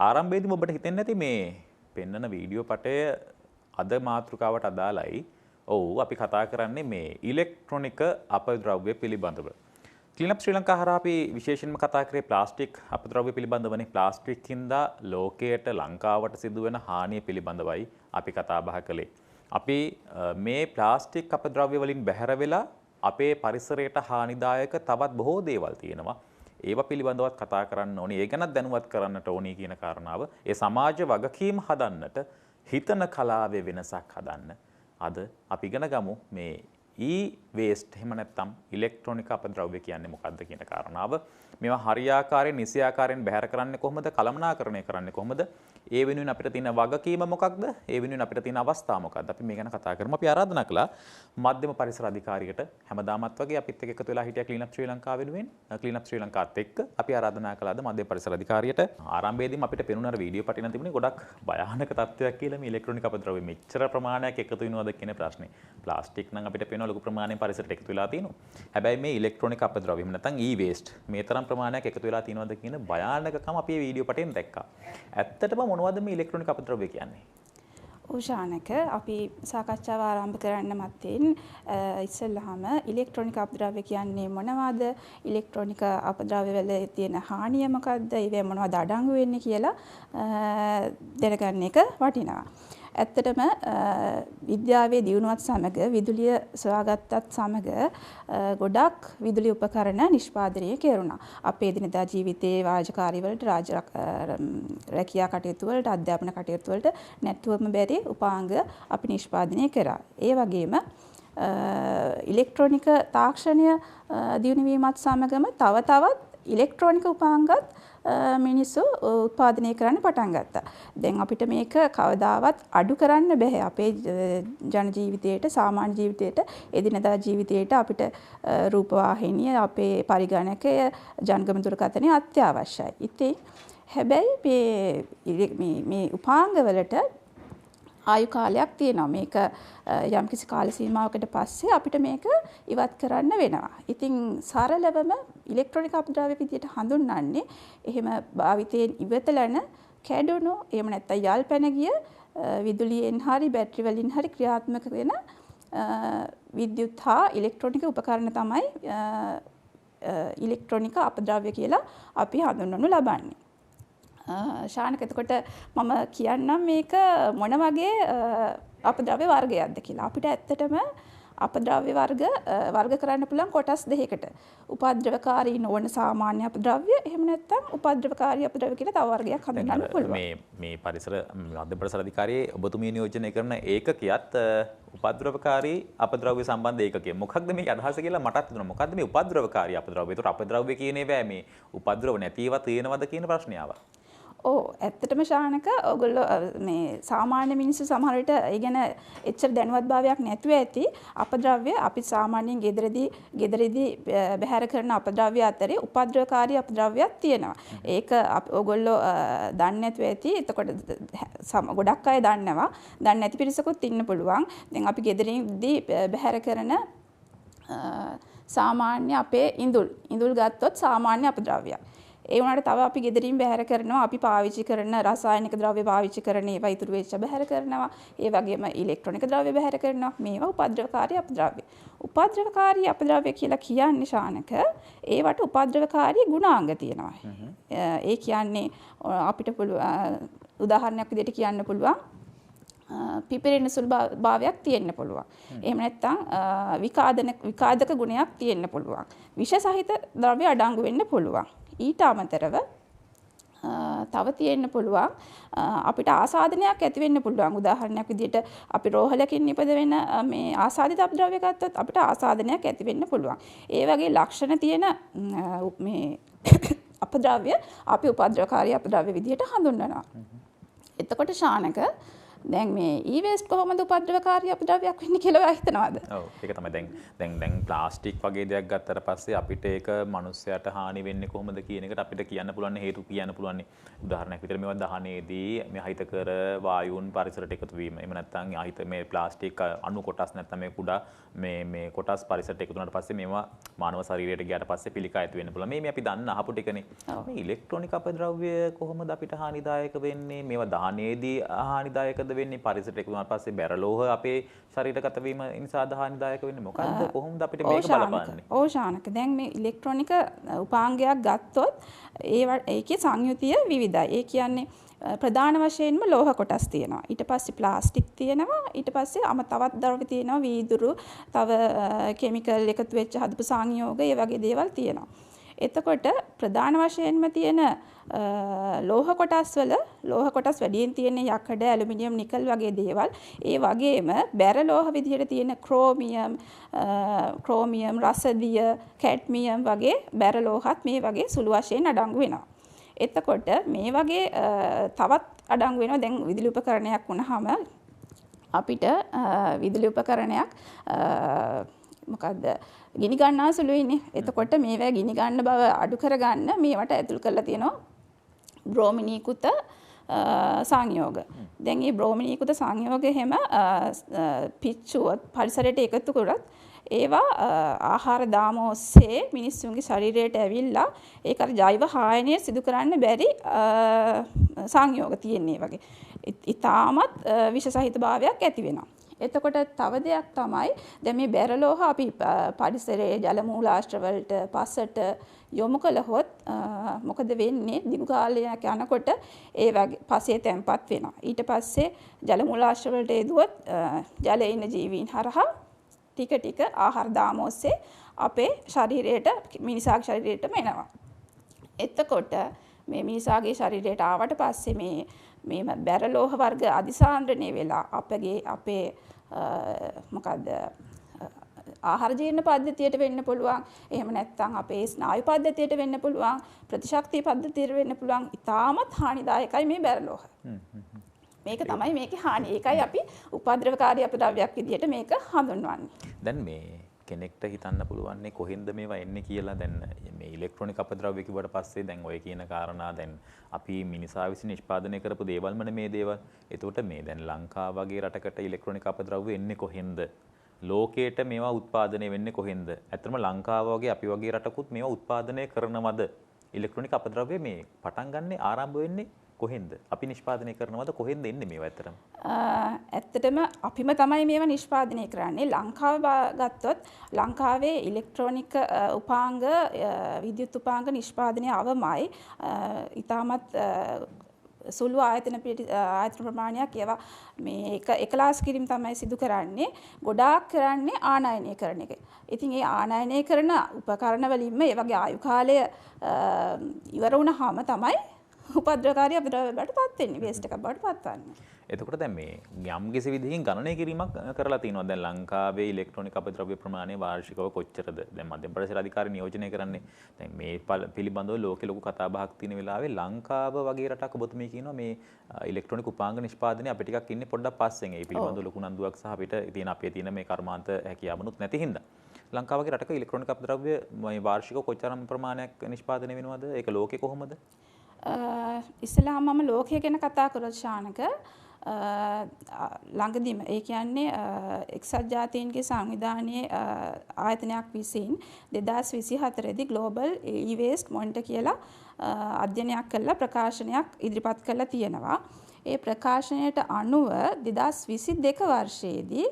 ආරම්භයේදී ඔබට හිතෙන්නේ නැති මේ පෙන්නන වීඩියෝ පටය අද මාතෘකාවට අදාළයි. ඔව් අපි කතා කරන්නේ මේ ඉලෙක්ට්‍රොනික අපද්‍රව්‍ය පිළිබඳව. ක්ලීනප් ශ්‍රී ලංකා හරහා අපි විශේෂයෙන්ම කතා කරේ ප්ලාස්ටික් අපද්‍රව්‍ය පිළිබඳවනේ. ප්ලාස්ටික් හින්දා ලෝකයට ලංකාවට සිදුවෙන හානිය පිළිබඳවයි අපි කතා බහ කළේ. අපි මේ ප්ලාස්ටික් අපද්‍රව්‍ය වලින් බැහැර වෙලා අපේ පරිසරයට හානිදායක තවත් බොහෝ දේවල් තියෙනවා. ඒවා පිළිබඳවත් කතා කරන්න ඕනේ. ඒ ගැනත් දැනුවත් කරන්නට ඕනේ කියන කාරණාව. ඒ සමාජ වගකීම් හදන්නට හිතන කලාවේ වෙනසක් හදන්න. අද අපි ඉගෙන ගමු මේ e-waste එහෙම නැත්නම් ඉලෙක්ට්‍රොනික අපද්‍රව්‍ය කියන්නේ මොකක්ද කියන කාරණාව. මේවා හරියාකාරයෙන් නිසියාකාරයෙන් බැහැර කරන්නේ කොහොමද? කළමනාකරණය කරන්නේ කොහොමද? ඒ වෙනුවෙන් අපිට තියෙන වගකීම මොකක්ද? ඒ වෙනුවෙන් අපිට තියෙන අවස්ථා මොකක්ද? අපි මේ ගැන කතා කරමු. අපි ආරාධනා කළා මධ්‍යම පරිසර අධිකාරියට හැමදාමත් වගේ අපිත් එක්ක එකතු වෙලා හිටියා ක්ලීනප් ශ්‍රී ලංකාව වෙනුවෙන්. ක්ලීනප් ශ්‍රී ලංකාවත් එක්ක අපි ආරාධනා කළාද මධ්‍යම පරිසර අධිකාරියට. ආරම්භයේදීම අපිට පෙනුන අර වීඩියෝ පටින තිබුණේ ගොඩක් භයානක තත්ත්වයක් කියලා මේ ඉලෙක්ට්‍රොනික අපද්‍රව්‍ය මෙච්චර ප්‍රමාණයක් එකතු වෙනවද කියන ප්‍රශ්නේ. ප්ලාස්ටික් නම් අපිට පේනවා ලොකු ප්‍රමාණයෙන් පරිසරයට එකතු වෙලා තියෙනවා. හැබැයි මේ ඉලෙක්ට්‍රොනික අපද්‍රව්‍ය එහෙම නැත්නම් e-waste මේ තරම් ප්‍රමාණයක් එකතු වෙලා තියෙනවද කියන භයානකකම අපි මේ වීඩියෝ පටෙන් දැක්කා. ඇත්තටම මොනවද මේ ඉලෙක්ට්‍රොනික අපද්‍රව්‍ය කියන්නේ? උෂානක අපි සාකච්ඡාව ආරම්භ කරන්න මත්තෙන් ඉස්සෙල්ලාම ඉලෙක්ට්‍රොනික අපද්‍රව්‍ය කියන්නේ මොනවද? ඉලෙක්ට්‍රොනික අපද්‍රව්‍ය වල තියෙන හානිය මොකක්ද? ඒවේ මොනවද අඩංගු වෙන්නේ කියලා දැනගන්න එක වටිනවා. ඇත්තටම විද්‍යාවේ දියුණුවත් සමග විදුලිය සොයාගත්තත් සමග ගොඩක් විදුලි උපකරණ නිෂ්පාදනය කෙරුණා. අපේ එදිනෙදා ජීවිතයේ වාජකාරී වලට රැකියා කටයුතු වලට අධ්‍යාපන කටයුතු වලට නැතුවම බැරි උපාංග අපි නිෂ්පාදනය කරා. ඒ වගේම ඉලෙක්ට්‍රොනික තාක්ෂණය දියුණු වීමත් සමගම තව තවත් ඉලෙක්ට්‍රොනික උපාංගත් මිනිස්සු උත්පාදනය කරන්න පටන් ගත්තා. දැන් අපිට මේක කවදාවත් අඩු කරන්න බෑ. අපේ ජන ජීවිතයට, සාමාන්‍ය ජීවිතයට, එදිනෙදා ජීවිතයට අපිට රූපවාහිනිය, අපේ පරිගණකය, ජංගම දුරකථනය අත්‍යවශ්‍යයි. ඉතින් හැබැයි මේ උපාංගවලට ආයු කාලයක් තියෙනවා. මේක යම්කිසි කාල සීමාවකට පස්සේ අපිට මේක ඉවත් කරන්න වෙනවා. ඉතින් සරලවම ඉලෙක්ට්‍රොනික අපද්‍රව්‍ය විදිහට හඳුන්වන්නේ එහෙම භාවිතයෙන් ඉවතලන කැඩුණු එහෙම නැත්නම් යල් පැන ගිය විදුලියෙන් හරි බැටරි වලින් හරි ක්‍රියාත්මක වෙන විද්‍යුත් හා ඉලෙක්ට්‍රොනික උපකරණ තමයි ඉලෙක්ට්‍රොනික අපද්‍රව්‍ය කියලා අපි හඳුන්වනු ලබන්නේ. ශානක එතකොට මම කියන්නම් මේක මොන වගේ අපද්‍රව්‍ය වර්ගයක්ද කියලා. අපිට ඇත්තටම අපද්‍රව්‍ය වර්ග කරන්න පුළුවන් කොටස් දෙකකට. උපද්‍රවකාරී නොවන සාමාන්‍ය අපද්‍රව්‍ය එහෙම නැත්නම් උපද්‍රවකාරී අපද්‍රව්‍ය කියලා තව වර්ගයක් හඳුන්වන්න පුළුවන්. මේ පරිසර මධ්‍ය පරිසර අධිකාරියේ ඔබතුමිය නියෝජනය කරන ඒකකයත් උපද්‍රවකාරී අපද්‍රව්‍ය සම්බන්ධ ඒකකය. මොකක්ද මේ අදහස කියලා මටත් හිතුණා. මොකක්ද මේ උපද්‍රවකාරී අපද්‍රව්‍ය? ඒතර අපද්‍රව්‍ය කියන ඒවා මේ උපද්‍රව නැතිව තියෙනවද කියන ප්‍රශ්නය ආවා. ඇත්තටම ශානක ඔයගොල්ලෝ මේ සාමාන්‍ය මිනිස්සු සමහර විට ඒ ගැන එච්චර දැනුවත්භාවයක් නැතුව ඇති අපද්‍රව්‍ය අපි සාමාන්‍යයෙන් ගෙදරදී බැහැර කරන අපද්‍රව්‍ය අතරේ උපද්‍රවකාරී අපද්‍රව්‍යයක් තියෙනවා. ඒක ඔයගොල්ලෝ දන්නේ නැතුව ඇති. එතකොට ගොඩක් අය දන්නවා. දන්නේ නැති පිරිසකුත් ඉන්න පුළුවන්. දැන් අපි ගෙදරදී බැහැර කරන සාමාන්‍ය අපේ ඉඳුල් ගත්තොත් සාමාන්‍ය අපද්‍රව්‍යයක්. ඒ වුණාට තව අපි ගෙදරින් බැහැර කරනවා අපි පාවිච්චි කරන රසායනික ද්‍රව්‍ය පාවිච්චි කරන ඒවා ඉතුරු වෙච්ච බැහැර කරනවා. ඒ වගේම ඉලෙක්ට්‍රොනික ද්‍රව්‍ය බැහැර කරනවා. මේවා උපද්‍රවකාරී අපද්‍රව්‍ය. උපද්‍රවකාරී අපද්‍රව්‍ය කියලා කියන්නේ ශානක ඒවට උපද්‍රවකාරී ගුණාංග තියෙනවා. ඒ කියන්නේ අපිට උදාහරණයක් විදිහට කියන්න පුළුවන් පිපිරෙන සුළු භාවයක් තියෙන්න පුළුවන්. එහෙම නැත්නම් විකාදක ගුණයක් තියෙන්න පුළුවන්. විෂ සහිත ද්‍රව්‍ය අඩංගු වෙන්න පුළුවන්. ඊට අමතරව තව තියෙන්න පුළුවන් අපිට ආසාදනයක් ඇති වෙන්න පුළුවන්. උදාහරණයක් විදිහට අපි රෝහලකින් නිපද වෙන මේ ආසාදිත අපද්‍රව්‍ය ගත්තොත් අපිට ආසාදනයක් ඇති වෙන්න පුළුවන්. ඒ වගේ ලක්ෂණ තියෙන මේ අපද්‍රව්‍ය අපි උපද්‍රවකාරී අපද්‍රව්‍ය විදිහට හඳුන්වනවා. එතකොට ශානක දැන් මේ ඊවේස්ට් කොහොමද උපද්‍රවකාරී අපද්‍රව්‍යයක් වෙන්නේ කියලා හිතනවාද? ඔව් ඒක තමයි දැන් ප්ලාස්ටික් වගේ දෙයක් ගත්තට පස්සේ අපිට ඒක මනුස්සයට හානි වෙන්නේ කොහොමද කියන එකට අපිට කියන්න පුළුවන් හේතු කියන්න පුළුවන්. උදාහරණයක් විදිහට මේවා දහනේදී මේ අහිතකර වායුන් පරිසරයට එකතු වීම. එහෙම නැත්නම් අහිත මේ ප්ලාස්ටික් අණු කොටස් නැත්නම් මේ කුඩා මේ කොටස් පරිසරයට එකතු වුණාට පස්සේ මේවා මානව ශරීරයට ගියාට පස්සේ පිළිකා ඇති වෙන්න පුළුවන්. මේ අපි දන්න අහපු ටිකනේ. මේ ඉලෙක්ට්‍රොනික අපද්‍රව්‍ය කොහොමද අපිට හානිදායක වෙන්නේ? මේවා දහනේදී හානිදායකද වෙන්නේ? පරිසරයට එකතු වුණාට පස්සේ බැරලෝහ අපේ ශරීරගත වීම නිසා හානිදායක වෙන්නේ මොකද්ද? කොහොමද අපිට මේක බලපාන්නේ? ශානක දැන් මේ ඉලෙක්ට්‍රොනික උපාංගයක් ගත්තොත් ඒකේ සංයුතිය විවිධයි. ඒ කියන්නේ ප්‍රධාන වශයෙන්ම ලෝහ කොටස් තියෙනවා. ඊට පස්සේ ප්ලාස්ටික් තියෙනවා. ඊට පස්සේ තවත් ද්‍රව්‍ය තියෙනවා. වීදුරු, තව කිමිකල් එකතු වෙච්ච හදපු සංයෝග, ඒ වගේ දේවල් තියෙනවා. එතකොට ප්‍රධාන වශයෙන්ම තියෙන ලෝහ කොටස් වැඩියෙන් තියෙන යකඩ, ඇලුමිනියම්, නිකල් වගේ දේවල්. ඒ වගේම බැර ලෝහ විදිහට තියෙන ක්‍රෝමියම්, රසදිය, කැඩ්මියම් වගේ බැර ලෝහත් මේ වගේ සුළු වශයෙන් අඩංගු වෙනවා. එතකොට මේ වගේ තවත් අඩංගු වෙනවා. දැන් විදුලි උපකරණයක් වුණාම අපිට විදුලි උපකරණයක් මොකද්ද ගිනි ගන්නා සුළුයිනේ. එතකොට මේවා ගිනි ගන්න බව අඩු කරගන්න මේවට ඇතුල් කරලා තියෙනවා බ්‍රෝමිනීකృత සංයෝග. දැන් මේ බ්‍රෝමිනීකృత සංයෝග හැම පිච්චුවත් පරිසරයට එකතු කරොත් ඒවා ආහාර දාම ඔස්සේ මිනිස්සුන්ගේ ශරීරයට ඇවිල්ලා ඒක අර ජෛව හායනය සිදු කරන්න බැරි සංයෝග තියෙන්නේ වගේ. ඉතාමත් විෂ සහිත භාවයක් ඇති වෙනවා. එතකොට තව දෙයක් තමයි දැන් මේ බැරලෝහ අපි පරිසරයේ ජල මූලාශ්‍ර වලට පසට යොමු කළහොත් මොකද වෙන්නේ? දිගු කාලයක් යනකොට ඒ වගේ පසේ තැම්පත් වෙනවා. ඊට පස්සේ ජල මූලාශ්‍ර වලට එදුවොත් ජලයේ ඉන්න ජීවීන් හරහා ටික ආහාර දාම ඔස්සේ අපේ ශරීරයට මිනිසාගේ ශරීරයටම එනවා. එතකොට මේ මිනිසාගේ ශරීරයට ආවට පස්සේ මේ බැරලෝහ වර්ග අධිසාන්ද්‍රණය වෙලා අපේ මොකද්ද ආහාර ජීර්ණ පද්ධතියට වෙන්න පුළුවන්. එහෙම නැත්නම් අපේ ස්නායු පද්ධතියට වෙන්න පුළුවන්. ප්‍රතිශක්තිය පද්ධතියට වෙන්න පුළුවන්. ඉතාමත් හානිදායකයි මේ බැරලෝහ. මේක තමයි මේකේ හානිය. ඒකයි අපි උපද්‍රවකාරී අපද්‍රව්‍යයක් විදිහට මේක හඳුන්වන්නේ. දැන් මේ කෙනෙක්ට හිතන්න පුළුවන්නේ කොහෙන්ද මේවා එන්නේ කියලා. දැන් මේ ඉලෙක්ට්‍රොනික අපද්‍රව්‍ය කිව්වට පස්සේ දැන් ඔය කියන කාරණා දැන් අපි මිනිසා විසින් නිෂ්පාදනය කරපු දේවල්ම මේ දේවල්. එතකොට මේ දැන් ලංකාව වගේ රටකට ඉලෙක්ට්‍රොනික අපද්‍රව්‍ය එන්නේ කොහෙන්ද? ලෝකයට මේවා උත්පාදනය වෙන්නේ කොහෙන්ද? ඇත්තටම ලංකාව වගේ අපි වගේ රටකුත් මේවා උත්පාදනය කරනවද? ඉලෙක්ට්‍රොනික අපද්‍රව්‍ය මේ පටන් ගන්න ආරම්භ වෙන්නේ කොහෙන්ද? අපි නිෂ්පාදනය කරනවද? කොහෙන්ද එන්නේ මේවා ඇත්තටම? ඇත්තටම අපිම තමයි මේවා නිෂ්පාදනය කරන්නේ. ලංකාව ගත්තොත් ලංකාවේ ඉලෙක්ට්‍රොනික උපාංග විද්‍යුත් උපාංග නිෂ්පාදනය අවමයි. ඉතාමත් සුළු ආයතන ප්‍රමාණයක් ඒවා මේ එකලාස් කිරීම තමයි සිදු කරන්නේ. ගොඩාක් කරන්නේ ආනයනය කරන එක. ඉතින් ඒ ආනයනය කරන උපකරණ වලින්ම ඒ වගේ ආයු කාලය ඉවර වුණාම තමයි උපද්‍රවකාරී අපද්‍රව්‍ය බවට පත් වෙන්නේ. වේස්ට් එකක් බවට පත් වෙන්නේ. එතකොට දැන් මේ යම් කිසි විදිහකින් ගණනය කිරීමක් කරලා තියෙනවා. දැන් ලංකාවේ ඉලෙක්ට්‍රොනික අපද්‍රව්‍ය ප්‍රමාණය වාර්ෂිකව කොච්චරද? දැන් මධ්‍යම පරිසර අධිකාරිය නියෝජනය කරන්නේ. දැන් මේ පිළිබඳව ලෝකෙ ලොකු කතා බහක් තියෙන වෙලාවේ ලංකාව වගේ රටක් ඔබතුමී කියනවා මේ ඉලෙක්ට්‍රොනික උපාංග නිෂ්පාදනය අපිට ටිකක් ඉන්නේ පොඩ්ඩක් පස්සෙන්. ඒ පිළිබඳව ලොකු නන්දුවක් සහ අපිට තියෙන අපේ තියෙන මේ කර්මාන්ත හැකියාවනුත් නැති හින්දා. ලංකාව වගේ රටක ඉලෙක්ට්‍රොනික අපද්‍රව්‍ය මේ වාර්ෂිකව කොච්චරම් ප්‍රමාණයක් නිෂ්පාදනය වෙනවද? ඒක ලෝකෙ කොහොමද? ඉස්සෙල්ලාම මම ලෝකය ගැන කතා කරොත් ශානක ළඟදීම ඒ කියන්නේ එක්සත් ජාතීන්ගේ සංවිධානයේ ආයතනයක් විසින් 2024 දී ග්ලෝබල් e-waste monitor කියලා අධ්‍යයනයක් කළා ප්‍රකාශනයක් ඉදිරිපත් කළා තියෙනවා. ඒ ප්‍රකාශනයට අනුව 2022 වර්ෂයේදී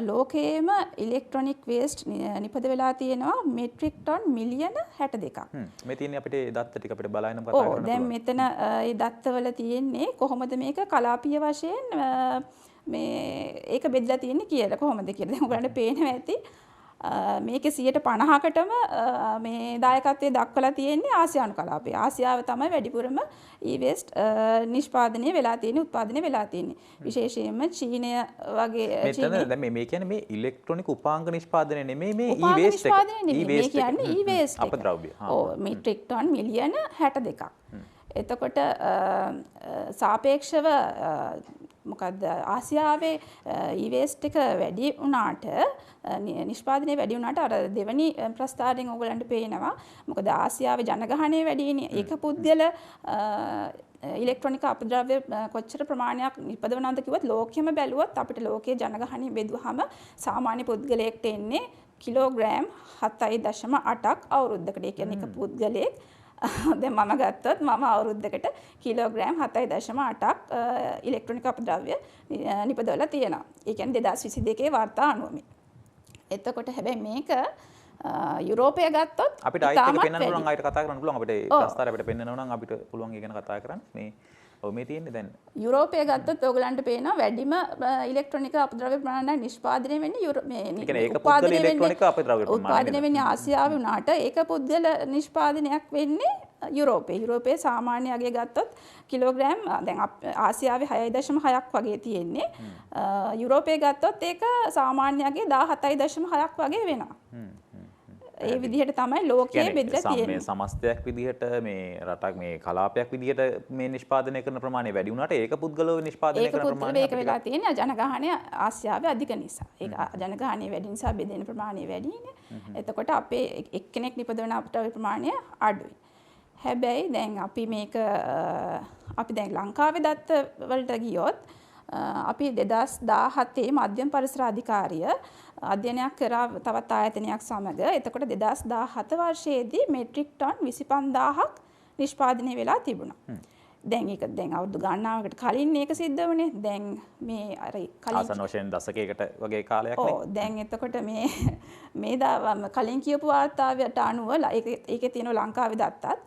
ලෝකයේම ඉලෙක්ට්‍රොනික වේස්ට් නිපද වෙලා තියෙනවා මෙට්‍රික් ටන් මිලියන 62ක්. මේ තියෙන්නේ අපිට දත්ත ටික අපිට බලන්න කතා කරන්න. දැන් මෙතන ඒ දත්තවල තියෙන්නේ කොහොමද මේක කලාපීය වශයෙන් මේ ඒක බෙදලා තියෙන්නේ කියලා කොහොමද කියලා. දැන් ඔයගලන්ට පේනවා ඇති මේකේ 50%කටම මේ දායකත්වයේ දක්වලා තියෙන්නේ ආසියානු කලාපයේ. ආසියාව තමයි වැඩිපුරම e-waste නිෂ්පාදනය වෙලා තියෙන්නේ, උත්පාදනය වෙලා තියෙන්නේ. විශේෂයෙන්ම චීනය වගේ මෙතන දැන් මේ කියන්නේ මේ ඉලෙක්ට්‍රොනික උපාංග නිෂ්පාදනය නෙමෙයි මේ e-waste එක. මේ කියන්නේ e-waste අපද්‍රව්‍ය. ඔව් මෙට්‍රික් ටන් මිලියන 62ක්. එතකොට සාපේක්ෂව මොකද්ද ආසියාවේ e-waste එක වැඩි වුණාට නිෂ්පාදනය වැඩි වුණාට අර දෙවනි ප්‍රස්ථාරයෙන් ඕගලන්ට පේනවා මොකද ආසියාවේ ජනගහනය වැඩිනේ ඒක පුද්ගල ඉලෙක්ට්‍රොනික අපද්‍රව්‍ය කොච්චර ප්‍රමාණයක් නිපදවනවද කිව්වොත් ලෝකෙම බැලුවොත් අපිට ලෝකයේ ජනගහනය බෙදුවහම සාමාන්‍ය පුද්ගලයෙක්ට එන්නේ කිලෝග්‍රෑම් 7.8ක් අවුරුද්දකට. ඒ කියන්නේ එක පුද්ගලයෙක් දැන් මම ගත්තොත් මම අවුරුද්දකට කිලෝග්‍රෑම් 7.8ක් ඉලෙක්ට්‍රොනික අපද්‍රව්‍ය නිපදවලා තියෙනවා. ඒ කියන්නේ 2022 වාර්තා අනුව මේ. එතකොට හැබැයි මේක යුරෝපය ගත්තොත් අපිට ආයෙත් එක පෙන්වන්න පුළුවන් ආයෙත් කතා කරන්න පුළුවන් අපිට ප්‍රස්තාර අපිට පෙන්වනවා නම් අපිට පුළුවන් ඒ ගැන කතා කරන්න. මේ ඔව් මේ තියෙන්නේ දැන් යුරෝපය ගත්තොත් ඔයගලන්ට පේනවා වැඩිම ඉලෙක්ට්‍රොනික අපද්‍රව්‍ය ප්‍රමාණය නිෂ්පාදනය වෙන්නේ මේ ඒක පුද්ගල ඉලෙක්ට්‍රොනික අපද්‍රව්‍ය ප්‍රමාණය උත්පාදනය වෙන්නේ ආසියාවේ වුණාට ඒක පුද්ගල නිෂ්පාදනයක් වෙන්නේ යුරෝපේ. යුරෝපයේ සාමාන්‍ය අගය ගත්තොත් කිලෝග්‍රෑම් දැන් ආසියාවේ 6.6ක් වගේ තියෙන්නේ. යුරෝපයේ ගත්තොත් ඒක සාමාන්‍ය අගය 17.6ක් වගේ වෙනවා. ඒ විදිහට තමයි ලෝකයේ බෙදලා තියෙන්නේ. මේ සමස්තයක් විදිහට මේ රටක් මේ කලාපයක් විදිහට මේ නිෂ්පාදනය කරන ප්‍රමාණය වැඩි වුණාට ඒක පුද්ගලව නිෂ්පාදනය කරන ප්‍රමාණය ඒක වෙලා තියෙන්නේ ජනගහනය ආසියාවේ අධික නිසා. ඒක ජනගහනය වැඩි නිසා බෙදෙන ප්‍රමාණය වැඩිනේ. එතකොට අපේ එක්කෙනෙක් නිපදවන අපද්‍රව්‍ය ප්‍රමාණය අඩුයි. හැබැයි දැන් අපි මේක අපි දැන් ලංකාවේ දත්ත වලට ගියොත් අපි 2017 මධ්‍යම පරිසර අධිකාරිය අධ්‍යයනයක් කරා තවත් ආයතනයක් සමග. එතකොට 2017 වර්ෂයේදී මෙට්‍රික් ටන් 25000ක් නිෂ්පාදනය වෙලා තිබුණා. දැන් ඒක දැන් අවුරුදු ගණනාවකට කලින් මේක සිද්ධ වුණේ. දැන් මේ අර කලින් ආසන්න වශයෙන් දශකයකට වගේ කාලයක් නේ. ඔව් දැන් එතකොට මේ කලින් කියපු වාර්තාවට අනුව ඒකේ තියෙන ලංකාවේ දත්තත්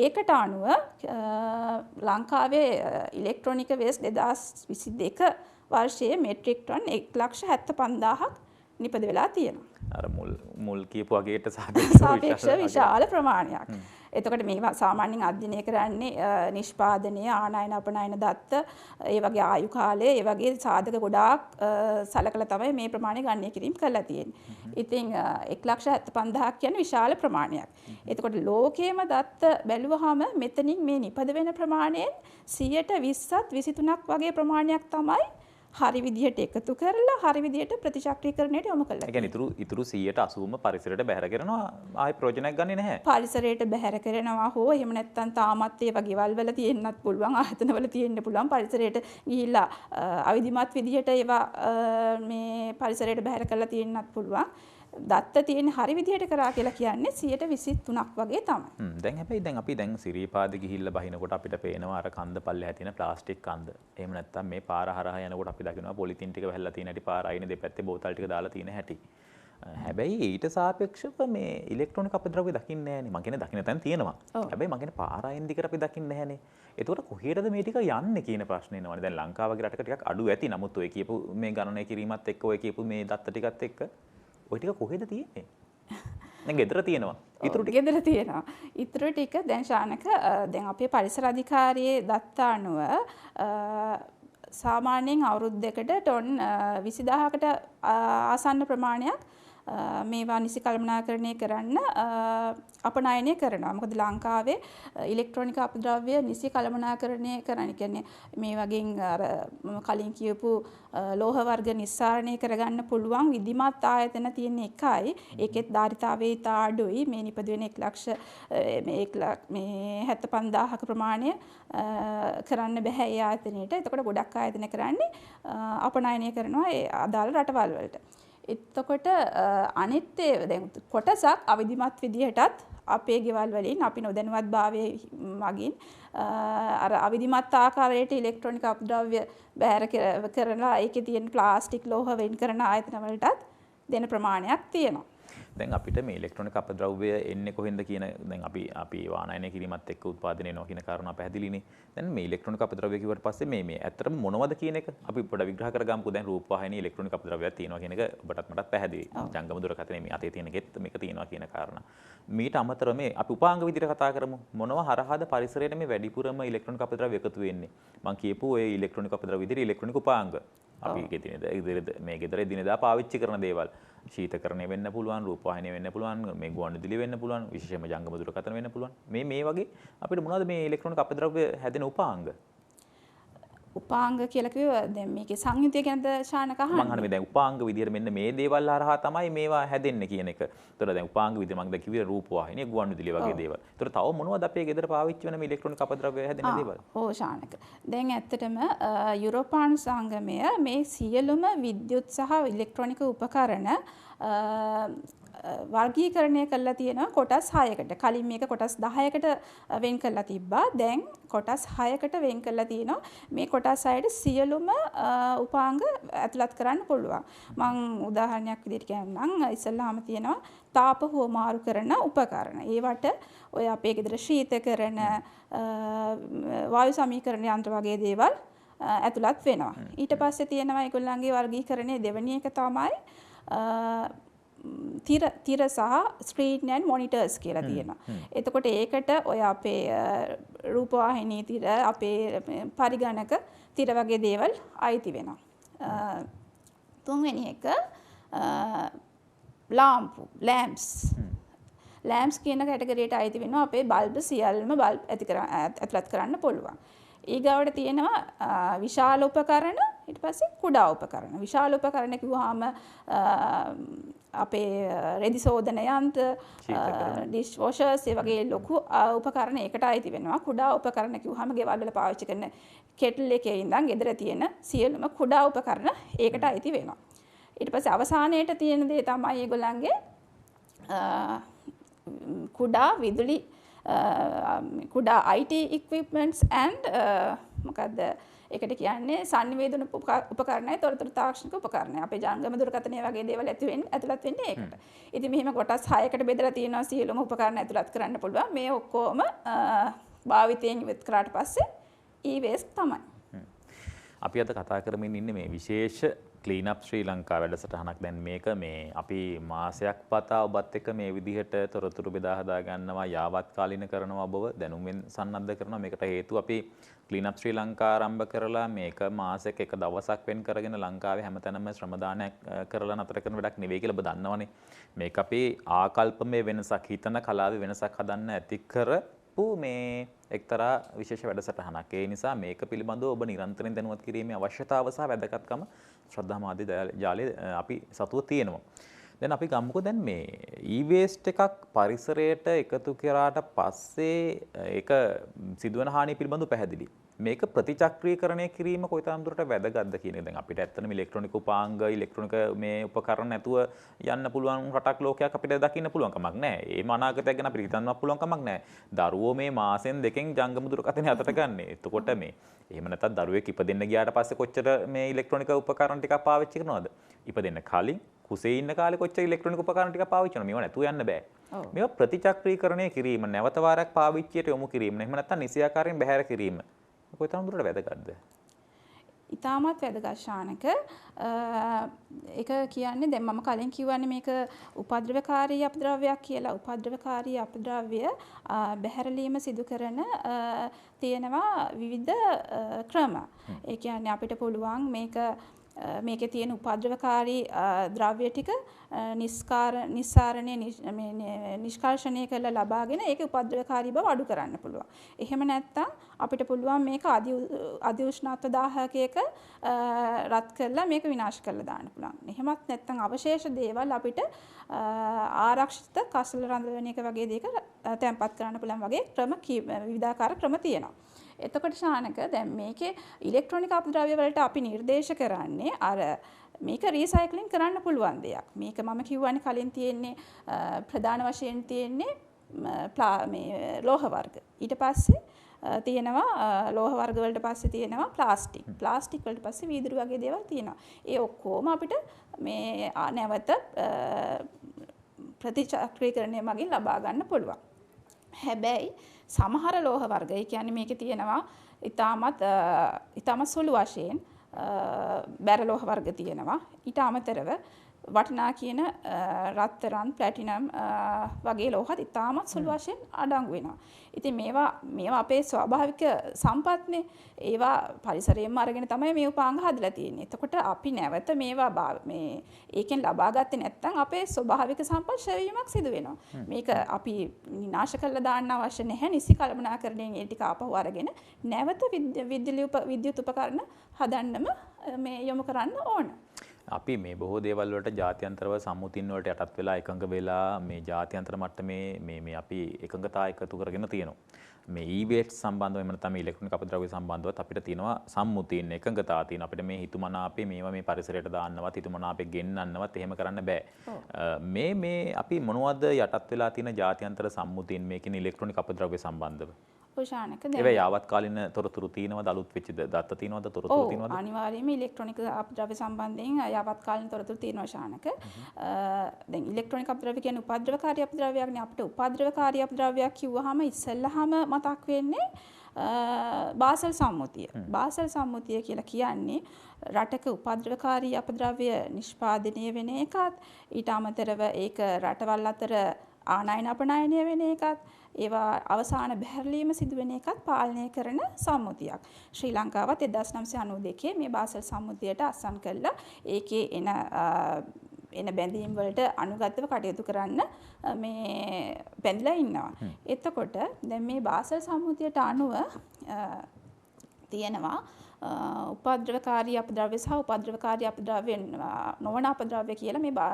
ඒකට අනුව ලංකාවේ ඉලෙක්ට්‍රොනික වේස්ට් 2022 වර්ෂයේ මෙට්‍රික් ටන් 1,75,000ක් නිපද වෙලා තියෙනවා. අර මුල් කියපු වගේට සාපේක්ෂව විශාල ප්‍රමාණයක්. එතකොට මේවා සාමාන්‍යයෙන් අධ්‍යයනය කරන්නේ නිෂ්පාදනය, ආනයන අපනයන දත්ත, ඒ වගේ ආයු කාලය, ඒ වගේ සාධක ගොඩාක් සලකලා තමයි මේ ප්‍රමාණය ගණනය කිරීම කරලා තියෙන්නේ. ඉතින් 1,75,000ක් කියන්නේ විශාල ප්‍රමාණයක්. එතකොට ලෝකයේම දත්ත බැලුවහම මෙතනින් මේ නිපද වෙන ප්‍රමාණයෙන් 120ත් 23ක් වගේ ප්‍රමාණයක් තමයි හරි විදිහට එකතු කරලා හරි විදිහට ප්‍රතිචක්‍රීකරණයට යොමු කළා. ඒ කියන්නේ ඉතුරු 180ම පරිසරයට බැහැර කරනවා ආයෙ ප්‍රයෝජනයක් ගන්නෙ නැහැ. පරිසරයට බැහැර කරනවා හෝ එහෙම නැත්නම් තාමත් ඒවා ගෙවල් වල තියෙන්නත් පුළුවන් ආයතන වල තියෙන්න පුළුවන් පරිසරයට ගිහිල්ලා අවිධිමත් විදිහට ඒවා මේ පරිසරයට බැහැර කරලා තියෙන්නත් පුළුවන්. දත්ත තියෙන හරි විදිහට කරා කියලා කියන්නේ 123ක් වගේ තමයි. දැන් අපි සිරීපාද ගිහිල්ලා බහිනකොට අපිට පේනවා අර කන්ද පල්ලෙහා තියෙන ප්ලාස්ටික් කන්ද. එහෙම නැත්නම් මේ පාර හරහා යනකොට අපි දකිනවා පොලිතින් ටික වැහැලා තියෙන හැටි පාර අයිනේ දෙපැත්තේ බෝතල් ටික දාලා තියෙන හැටි. හැබැයි ඊට සාපේක්ෂව මේ ඉලෙක්ට්‍රොනික අපද්‍රව්‍ය දකින්නේ නැහැනේ. මං කියන්නේ දකින්න තැන තියෙනවා. හැබැයි මං කියන්නේ පාරායන දිකට අපි දකින්නේ නැහැනේ. ඒතකොට කොහෙටද මේ ටික යන්නේ කියන ප්‍රශ්නේ එනවනේ. දැන් ලංකාව වගේ රටක ටිකක් අඩු ඇති. නමුත් ඔය කියපු මේ ගණනය කිරීමත් එක්ක ඔය කියපු මේ දත්ත ටිකත් එක්ක ඔය ටික කොහෙද තියෙන්නේ? දැන් ගෙදර තියෙනවා. ඉතුරු ටික ගෙදර තියෙනවා. ඉතුරු ටික දැන් ශානක දැන් අපේ පරිසර අධිකාරියේ දත්ත අනුව සාමාන්‍යයෙන් අවුරුද්දකට ටොන් 20000කට ආසන්න ප්‍රමාණයක් මේවා නිසි කළමනාකරණය කරන්න අපනයනය කරනවා. මොකද ලංකාවේ ඉලෙක්ට්‍රොනික අපද්‍රව්‍ය නිසි කළමනාකරණය කරන්න කියන්නේ මේ වගේ අර කලින් කියපු ලෝහ වර්ග නිස්සාරණය කරගන්න පුළුවන් විධිමත් ආයතන තියෙන එකයි. ඒකෙත් ධාරිතාවයේ ඉතා අඩුයි. මේ නිපදවෙන 1,75,000ක ප්‍රමාණය කරන්න බෑ ඒ ආයතනයට. එතකොට ගොඩක් ආයතන කරන්නේ අපනයනය කරනවා ඒ අදාළ රටවල් වලට. එතකොට අනිත් දැන් කොටසක් අවිධිමත් විදිහටත් අපේ ගෙවල් වලින් අපි නොදැනුවත් භාවයේ මගින් අර අවිධිමත් ආකාරයට ඉලෙක්ට්‍රොනික අපද්‍රව්‍ය බැහැර කරලා ඒකේ තියෙන ප්ලාස්ටික් ලෝහ වෙන් කරන ආයතන වලටත් දෙන ප්‍රමාණයක් තියෙනවා. දැන් අපිට මේ ඉලෙක්ට්‍රොනික අපද්‍රව්‍ය එන්නේ කොහෙන්ද කියන දැන් අපි වානයනය කිරීමත් එක්ක උත්පාදනය වෙනවා කියන කාරණා පැහැදිලිනේ. දැන් මේ ඉලෙක්ට්‍රොනික අපද්‍රව්‍ය කිව්වට පස්සේ මේ ඇත්තටම මොනවද කියන එක අපි පොඩ්ඩක් විග්‍රහ කරගමුකෝ. දැන් රූපවාහිනී ඉලෙක්ට්‍රොනික අපද්‍රව්‍යයක් තියෙනවා කියන එක ඔබටත් මටත් පැහැදිලි. ජංගම දුරකථනයේ මේ අතේ තියෙන එකෙත් මේක තියෙනවා කියන කාරණා. මීට අමතරව මේ අපි උපාංග විදිහට කතා කරමු. මොනවා හරහාද පරිසරයට මේ වැඩිපුරම ඉලෙක්ට්‍රොනික අපද්‍රව්‍ය එකතු වෙන්නේ? මම කියපු ඔය ඉලෙක්ට්‍රොනික අපද්‍රව්‍ය විදිහට ඉලෙක්ට්‍රොනික උපාංග අපි ගෙදර දිනදා පාවිච්චි කරන දේවල් ශීතකරණය වෙන්න පුළුවන්, රූපවාහිනිය වෙන්න පුළුවන්, මේ ගුවන්විදුලි වෙන්න පුළුවන්, විශේෂයෙන්ම ජංගම දුරකථන වෙන්න පුළුවන්. මේ වගේ අපිට මොනවද මේ ඉලෙක්ට්‍රොනික අපද්‍රව්‍ය හැදෙන උපාංග? උපාංග කියලා කිව්ව දැන් මේකේ සංයුතිය ගැනද ශානක අහන්නේ? මම අහන්නේ දැන් උපාංග විදියට මෙන්න මේ දේවල් හරහා තමයි මේවා හැදෙන්නේ කියන එක. ඒතර දැන් උපාංග විදියට මම දැන් කිව්වේ රූපවාහිනිය, ගුවන්විදුලි වගේ දේවල්. ඒතර තව මොනවද අපේ ගෙදර පාවිච්චි වෙන මේ ඉලෙක්ට්‍රොනික අපද්‍රව්‍ය හැදෙන දේවල්? ඔව් ශානක. දැන් ඇත්තටම යුරෝපානු සංගමය මේ සියලුම විද්‍යුත් සහ ඉලෙක්ට්‍රොනික උපකරණ වර්ගීකරණය කරලා තියෙනවා කොටස් 6කට. කලින් මේක කොටස් 10කට වෙන් කරලා තිබ්බා. දැන් කොටස් 6කට වෙන් කරලා තියෙනවා. මේ කොටස් 6ට සියලුම උපාංග ඇතුළත් කරන්න පුළුවන්. මම උදාහරණයක් විදිහට කියන්නම්. ඉස්සල්ලාම තියෙනවා තාප හුවමාරු කරන උපකරණ. ඒවට ඔය අපේ ගෙදර ශීතකරණ, වායු සමීකරණ යන්ත්‍ර වගේ දේවල් ඇතුළත් වෙනවා. ඊට පස්සේ තියෙනවා ඒගොල්ලන්ගේ වර්ගීකරණයේ දෙවෙනි එක තමයි තිර සහ ස්ක්‍රීන් ඇන්ඩ් මොනිටර්ස් කියලා තියෙනවා. එතකොට ඒකට ඔය අපේ රූපවාහිනී තිර, අපේ පරිගණක තිර වගේ දේවල් අයිති වෙනවා. තුන්වෙනි එක ලෑම්ප්ස් කියන කැටගරියට අයිති වෙනවා. අපේ බල්බ් සියල්ලම ඇතුළත් කරන්න පුළුවන්. ඊගාවට තියෙනවා විශාල උපකරණ, ඊට පස්සේ කුඩා උපකරණ. විශාල උපකරණ කිව්වහම අපේ රෙදි සෝදන යන්ත්‍ර, ඩිෂ් වොෂර්ස් ඒ වගේ ලොකු උපකරණ ඒකට අයිති වෙනවා. කුඩා උපකරණ කිව්වහම ගෙවල් වල පාවිච්චි කරන කෙටල් එකේ ඉඳන් ගෙදර තියෙන සියලුම කුඩා උපකරණ ඒකට අයිති වෙනවා. ඊට පස්සේ අවසානයේට තියෙන දේ තමයි ඒගොල්ලන්ගේ කුඩා විදුලි කුඩා IT equipments and මොකද්ද ඒකට කියන්නේ සංනිවේදන උපකරණයි, තොරතුරු තාක්ෂණික උපකරණයි. අපේ ජංගම දුරකථනය වගේ දේවල් ඇතුළත් වෙන්නේ ඒකට. ඉතින් මෙහෙම කොටස් 6කට බෙදලා තියෙනවා. සියලුම උපකරණ ඇතුළත් කරන්න පුළුවන්. මේ ඔක්කොම භාවිතයෙන් ඉවත් කරාට පස්සේ e-waste තමයි. අපි අද කතා කරමින් ඉන්නේ මේ විශේෂ ක්ලීන් අප් ශ්‍රී ලංකා වැඩසටහනක්. දැන් මේක මේ අපි මාසයක් පතා ඔබත් එක්ක මේ විදිහට තොරතුරු බෙදා හදා ගන්නවා, යාවත් කාලින කරනවා, ඔබව දැනුමින් සන්නද්ධ කරනවා. මේකට හේතුව අපි ක්ලීන් අප් ශ්‍රී ලංකා ආරම්භ කරලා මේක මාසෙක එක දවසක් වෙන් කරගෙන ලංකාවේ හැමතැනම ශ්‍රමදානයක් කරලා නතර කරන වැඩක් නෙවෙයි කියලා ඔබ දන්නවනේ. මේක අපේ ආකල්පමය වෙනසක්, හිතන කලාවේ වෙනසක් හදන්න ඇති කරපු මේ එක්තරා විශේෂ වැඩසටහනක්. ඒ නිසා මේක පිළිබඳව ඔබ නිරන්තරයෙන් දැනුවත් කිරීමේ අවශ්‍යතාව සහ වැදගත්කම ශ්‍රද්ධා මාධ්‍ය ජාලයේ අපි සතුව තියෙනවා. දැන් අපි ගමුකෝ දැන් මේ e-waste එකක් පරිසරයට එකතු කරාට පස්සේ ඒක සිදුවන හානිය පිළිබඳව පැහැදිලි. මේක ප්‍රතිචක්‍රීකරණය කිරීම කොයිතරම් දුරට වැදගත්ද කියන එක. දැන් අපිට ඇත්තටම ඉලෙක්ට්‍රොනික උපාංග, ඉලෙක්ට්‍රොනික මේ උපකරණ නැතුව යන්න පුළුවන් රටක් ලෝකයක් අපිට දකින්න පුළුවන් කමක් නැහැ. ඒ අනාගතයක් ගැන අපිට හිතන්නවත් පුළුවන් කමක් නැහැ. දරුවෝ මේ මාසෙන් දෙකෙන් ජංගම දුරකථනය අතට ගන්න. එතකොට මේ එහෙම නැත්නම් දරුවෙක් ඉපදෙන්න ගියාට පස්සේ කොච්චර මේ ඉලෙක්ට්‍රොනික උපකරණ ටිකක් පාවිච්චි කරනවද? ඉපදෙන්න කලින්, කුසේ ඉන්න කාලේ කොච්චර ඉලෙක්ට්‍රොනික උපකරණ ටික පාවිච්චි කරනවද? මේවා නැතුව යන්න බෑ. මේවා ප්‍රතිචක්‍රීකරණය කිරීම, නැවත වාරයක් පාවිච්චියට යොමු කිරීම, එහෙම නැත්නම් නිසියාකාරයෙන් බැහැර කිරීම. කොයිතරම් දුරට වැදගත්ද? ඉතාමත් වැදගත් ශානක. ඒක කියන්නේ දැන් මම කලින් කිව්වනේ මේක උපද්‍රවකාරී අපද්‍රව්‍යයක් කියලා. උපද්‍රවකාරී අපද්‍රව්‍ය බැහැරලීම සිදු කරන තියෙනවා විවිධ ක්‍රම. ඒ කියන්නේ අපිට පුළුවන් මේකේ තියෙන උපද්‍රවකාරී ද්‍රව්‍ය ටික නිෂ්කාශනය කරලා ලබාගෙන ඒක උපද්‍රවකාරී බව අඩු කරන්න පුළුවන්. එහෙම නැත්නම් අපිට පුළුවන් මේක අධි උෂ්ණත්ව දාහකයක රත් කරලා මේක විනාශ කරලා දාන්න පුළුවන්. එහෙමත් නැත්නම් අවශේෂ දේවල් අපිට ආරක්ෂිත කසල රඳවන එක වගේ දේක තැන්පත් කරන්න පුළුවන් වගේ විවිධාකාර ක්‍රම තියෙනවා. එතකොට ශානක දැන් මේකේ ඉලෙක්ට්‍රොනික අපද්‍රව්‍ය වලට අපි නිර්දේශ කරන්නේ අර මේක රීසයික්ලින් කරන්න පුළුවන් දෙයක්. මේක මම කිව්වනේ කලින් තියෙන්නේ ප්‍රධාන වශයෙන් තියෙන්නේ මේ ලෝහ වර්ග. ඊට පස්සේ තියෙනවා ලෝහ වර්ග වලට පස්සේ තියෙනවා ප්ලාස්ටික්. ප්ලාස්ටික් වලට පස්සේ වීදුරු වගේ දේවල් තියෙනවා. ඒ ඔක්කොම අපිට මේ නැවත ප්‍රතිචක්‍රීකරණය මගින් ලබා ගන්න පුළුවන්. හැබැයි සමහර ලෝහ වර්ග, ඒ කියන්නේ මේකේ තියෙනවා ඊටමත් සුළු වශයෙන් බැර ලෝහ වර්ග තියෙනවා. ඊට අමතරව වටිනා කියන රත්තරන්, ප්ලැටිනම් වගේ ලෝහත් ඉතාමත් සුළු වශයෙන් අඩංගු වෙනවා. ඉතින් මේවා අපේ ස්වාභාවික සම්පත්නේ. ඒවා පරිසරයෙන්ම අරගෙන තමයි මේ උපාංග හදලා තියෙන්නේ. එතකොට අපි නැවත මේවා ඒකෙන් ලබා ගත්තේ නැත්නම් අපේ ස්වභාවික සම්පත් ක්ෂය වීමක් සිදු වෙනවා. මේක අපි විනාශ කරලා දාන්න අවශ්‍ය නැහැ. නිසි කළමනාකරණයෙන් ඒ ටික ආපහු අරගෙන නැවත විද්‍යුත් උපකරණ හදන්නම මේ යොමු කරන්න ඕන. අපි මේ බොහෝ දේවල් වලට ජාත්‍යන්තරව සම්මුතින් වලට යටත් වෙලා එකඟ වෙලා මේ ජාත්‍යන්තර මට්ටමේ මේ අපි එකඟතා එකතු කරගෙන තියෙනවා. මේ ඊවේට් සම්බන්ධව එහෙම නැත්නම් ඉලෙක්ට්‍රොනික අපද්‍රව්‍ය සම්බන්ධවත් අපිට තියෙනවා සම්මුතින් එකඟතා තියෙන. අපිට මේ හිතුමනාපේ මේවා මේ පරිසරයට දාන්නවත් හිතුමනාපේ ගෙන්නන්නවත් එහෙම කරන්න බෑ. මේ අපි මොනවද යටත් වෙලා තියෙන ජාත්‍යන්තර සම්මුතින් මේකෙන ඉලෙක්ට්‍රොනික අපද්‍රව්‍ය සම්බන්ධව? ඒවා යාවත්කාලින තොරතුරු තියෙනවද? අලුත් වෙච්ච දත්ත තියෙනවද? තොරතුරු තියෙනවද? අනිවාර්යයෙන්ම ඉලෙක්ට්‍රොනික අපද්‍රව්‍ය සම්බන්ධයෙන් යාවත්කාලින තොරතුරු තියෙනවා ශානක. දැන් ඉලෙක්ට්‍රොනික අපද්‍රව්‍ය කියන්නේ උපද්‍රවකාරී අපද්‍රව්‍යයක්නේ. අපිට උපද්‍රවකාරී අපද්‍රව්‍යයක් කිව්වහම ඉස්සෙල්ලාම මතක් වෙන්නේ බාසල් සම්මුතිය. බාසල් සම්මුතිය කියලා කියන්නේ රටක උපද්‍රවකාරී අපද්‍රව්‍ය නිෂ්පාදනය වෙන එකත්, ඊට අමතරව ඒක රටවල් අතර ආනයන අපනයනය වෙන එකත්, ඒවා අවසාන බැහැරලීම සිදුවෙන එකත් පාලනය කරන සම්මුතියක්. ශ්‍රී ලංකාවත් 1992 මේ බාසල් සම්මුතියට අත්සන් කළා. ඒකේ එන බැඳීම් වලට අනුගතව කටයුතු කරන්න මේ බැඳලා ඉන්නවා. එතකොට දැන් මේ බාසල් සම්මුතියට අනුව තියෙනවා උපද්‍රවකාරී අපද්‍රව්‍ය සහ උපද්‍රවකාරී අපද්‍රව්‍ය නොවන අපද්‍රව්‍ය කියලා මේ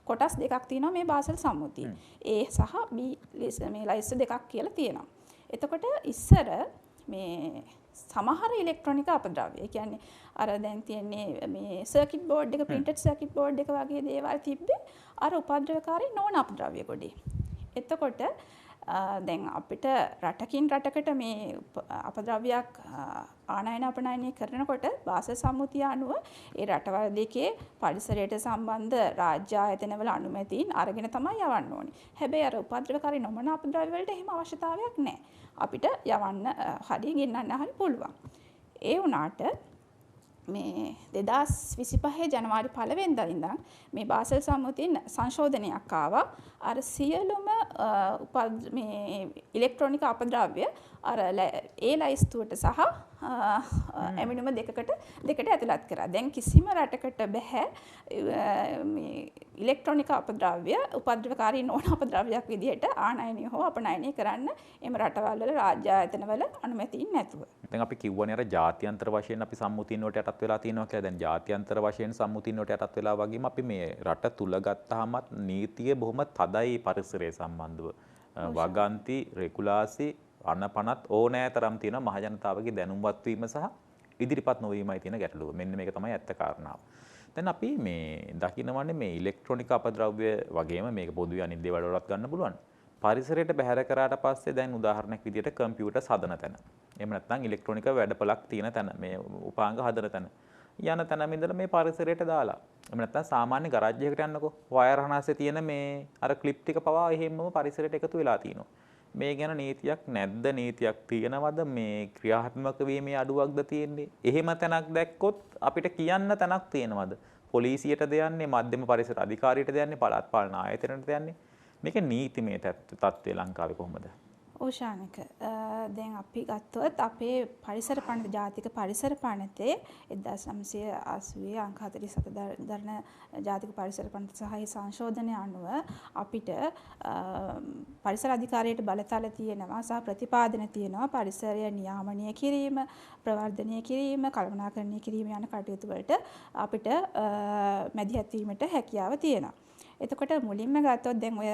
කොටස් දෙකක් තියෙනවා මේ බාසල් සම්මුතියේ. A සහ B මේ ලයිස්ට් දෙකක් කියලා තියෙනවා. එතකොට ඉස්සර මේ සමහර ඉලෙක්ට්‍රොනික අපද්‍රව්‍ය, ඒ කියන්නේ අර දැන් තියෙන්නේ මේ සර්කිට් බෝඩ් එක, printed circuit board එක වගේ දේවල් තිබ්බේ අර උපද්‍රවකාරී නොවන අපද්‍රව්‍ය කොටේ. එතකොට දැන් අපිට රටකින් රටකට මේ අපද්‍රව්‍යයක් ආනයන අපනයනය කරනකොට බාසල් සම්මුතිය අනුව ඒ රටවල් දෙකේ පරිසරයට සම්බන්ධ රාජ්‍ය ආයතනවල අනුමැතින් අරගෙන තමයි යවන්න ඕනේ. හැබැයි අර උපද්‍රවකාරී නොවන අපද්‍රව්‍ය වලට එහෙම අවශ්‍යතාවයක් නැහැ. අපිට යවන්න හරි ගෙන්නන්න හරි පුළුවන්. ඒ වුණාට මේ 2025 ජනවාරි 1 වෙනිදා ඉඳන් මේ බාසල් සම්මුතියෙන් සංශෝධනයක් ආවා. අර සියලුම මේ ඉලෙක්ට්‍රොනික අපද්‍රව්‍ය අර ඒ ලයිස්තුවට සහ ඇමිනුම දෙකට ඇතුළත් කරා. දැන් කිසිම රටකට බෑ මේ ඉලෙක්ට්‍රොනික අපද්‍රව්‍ය උපද්‍රවකාරී නොවන අපද්‍රව්‍යයක් විදිහට ආනයනය හෝ අපනයනය කරන්න එම රටවල් වල රාජ්‍ය ආයතනවල අනුමැතියින් නැතුව. දැන් අපි කිව්වනේ අර ජාත්‍යන්තර වශයෙන් අපි සම්මුතින් වලට යටත් වෙලා තියෙනවා කියලා. දැන් ජාත්‍යන්තර වශයෙන් සම්මුතින් වලට යටත් වෙලා වගේම අපි මේ රට තුල ගත්තාමත් නීතිය බොහොම තදයි පරිසරය සම්බන්ධව. වගන්ති, රෙගුලාසි, අනපනත් ඕනෑතරම් තියෙන මහ ජනතාවගේ දැනුම්වත් වීම සහ ඉදිරිපත් නොවීමයි තියෙන ගැටලුව. මෙන්න මේක තමයි ඇත්ත කාරණාව. දැන් අපි මේ දකින්නවන්නේ මේ ඉලෙක්ට්‍රොනික අපද්‍රව්‍ය වගේම මේක පොදුවේ අනිත් දේවල් වලත් ගන්න පුළුවන්. පරිසරයට බැහැර කරාට පස්සේ දැන් උදාහරණයක් විදිහට කම්පියුටර්ස් හදන තැන. එහෙම නැත්නම් ඉලෙක්ට්‍රොනික වැඩපළක් තියෙන තැන, මේ උපාංග හදන තැන. යන තැනම ඉඳලා මේ පරිසරයට දාලා. එහෙම නැත්නම් සාමාන්‍ය ගරාජ් එකකට යන්නකෝ වයර් හනස්සේ තියෙන මේ අර ක්ලිප් ටික පවා එහෙම්මම පරිසරයට එකතු වෙලා තිනවා. මේ ගැන නීතියක් නැද්ද නීතියක් තියෙනවද මේ ක්‍රියාත්මක වීමේ අඩුවක්ද තියෙන්නේ? එහෙම තැනක් දැක්කොත් අපිට කියන්න තැනක් තියෙනවද? පොලිසියට දෙයන්නේ මධ්‍යම පරිසර අධිකාරියට දෙයන්නේ පළාත් පාලන ආයතනයට දෙයන්නේ? මේකේ නීතිමය තත්ත්වය ලංකාවේ කොහොමද? ඕෂානක දැන් අපි ගත්තොත් අපේ පරිසර පනත ජාතික පරිසර පනතේ 1980 අංක 47 දරන ජාතික පරිසර පනත සහ සංශෝධනය අනුව අපිට පරිසර අධිකාරියට බලතල තියෙනවා සහ ප්‍රතිපාදන තියෙනවා පරිසරය නියාමනය කිරීම ප්‍රවර්ධනය කිරීම කළමනාකරණය කිරීම යන කටයුතු වලට අපිට මැදිහත් වීමට හැකියාව තියෙනවා. එතකොට මුලින්ම ගත්තොත් දැන් ඔය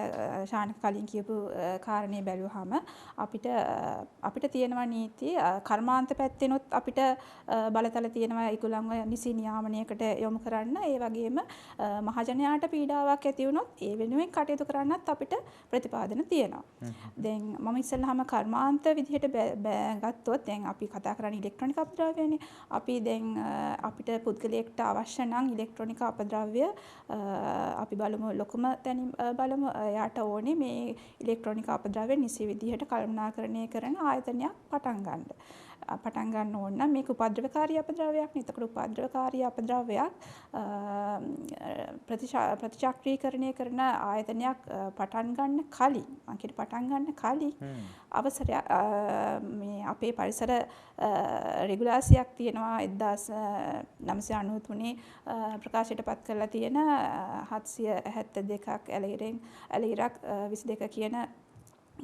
ශානක කලින් කියපු කාරණේ බැලුවාම අපිට තියෙනවා නීති කර්මාන්ත පැත්තෙනොත් අපිට බලතල තියෙනවා ඒගොල්ලන්ව නිසි නියාමනයකට යොමු කරන්න. ඒ වගේම මහජනයාට පීඩාවක් ඇති වුණොත් ඒ වෙනුවෙන් කටයුතු කරන්නත් අපිට ප්‍රතිපාදන තියෙනවා. දැන් මම ඉස්සෙල්ලාම කර්මාන්ත විදිහට ගත්තොත් දැන් අපි කතා කරන්නේ ඉලෙක්ට්‍රොනික අපද්‍රව්‍යනේ. අපි දැන් අපිට පුද්ගලයෙක්ට අවශ්‍ය නම් ඉලෙක්ට්‍රොනික අපද්‍රව්‍ය අපි බලමු ලොකුම තැනින් බලමු එයාට ඕනේ මේ ඉලෙක්ට්‍රොනික අපද්‍රව්‍ය නිසි විදිහට කළමනාකරණය කරන ආයතනයක් පටන් ගන්න ඕන නම් මේක උපද්‍රවකාරී අපද්‍රව්‍යයක් නේ. එතකොට උපද්‍රවකාරී අපද්‍රව්‍යයක් ප්‍රතිචක්‍රීකරණය කරන ආයතනයක් පටන් ගන්න කලින් අවසරය මේ අපේ පරිසර රෙගුලාසියක් තියෙනවා 1993 ප්‍රකාශයට පත් කරලා තියෙන 772ක් ඇලහිරක් 22 කියන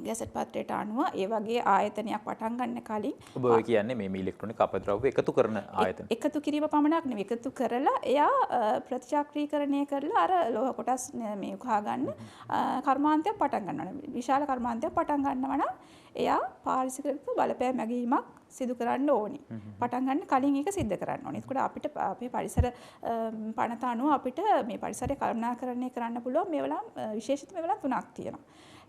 ගැසට් පත්‍රයට අනුව ඒ වගේ ආයතනයක් පටන් ගන්න කලින් ඔබ ඔය කියන්නේ මේ ඉලෙක්ට්‍රොනික අපද්‍රව්‍ය එකතු කරන ආයතන. එකතු කිරීම පමණක් නෙවෙයි එකතු කරලා එයා ප්‍රතිචක්‍රීකරණය කරලා අර ලෝහ කොටස් මේ උකහා ගන්න කර්මාන්තයක් පටන් ගන්නවා. විශාල කර්මාන්තයක් පටන් ගන්නවා නම් එයා පාරිසරික බලපෑම් මැගීමක් සිදු කරන්න ඕනි. පටන් ගන්න කලින් ඒක සිද්ධ කරන්න ඕනි. ඒකට අපිට අපේ පරිසර පනත අනුව අපිට මේ පරිසරය කළමනාකරණය කරන්න පුළුවන් මේවලම් විශේෂිත මේවලම් 3ක් තියෙනවා.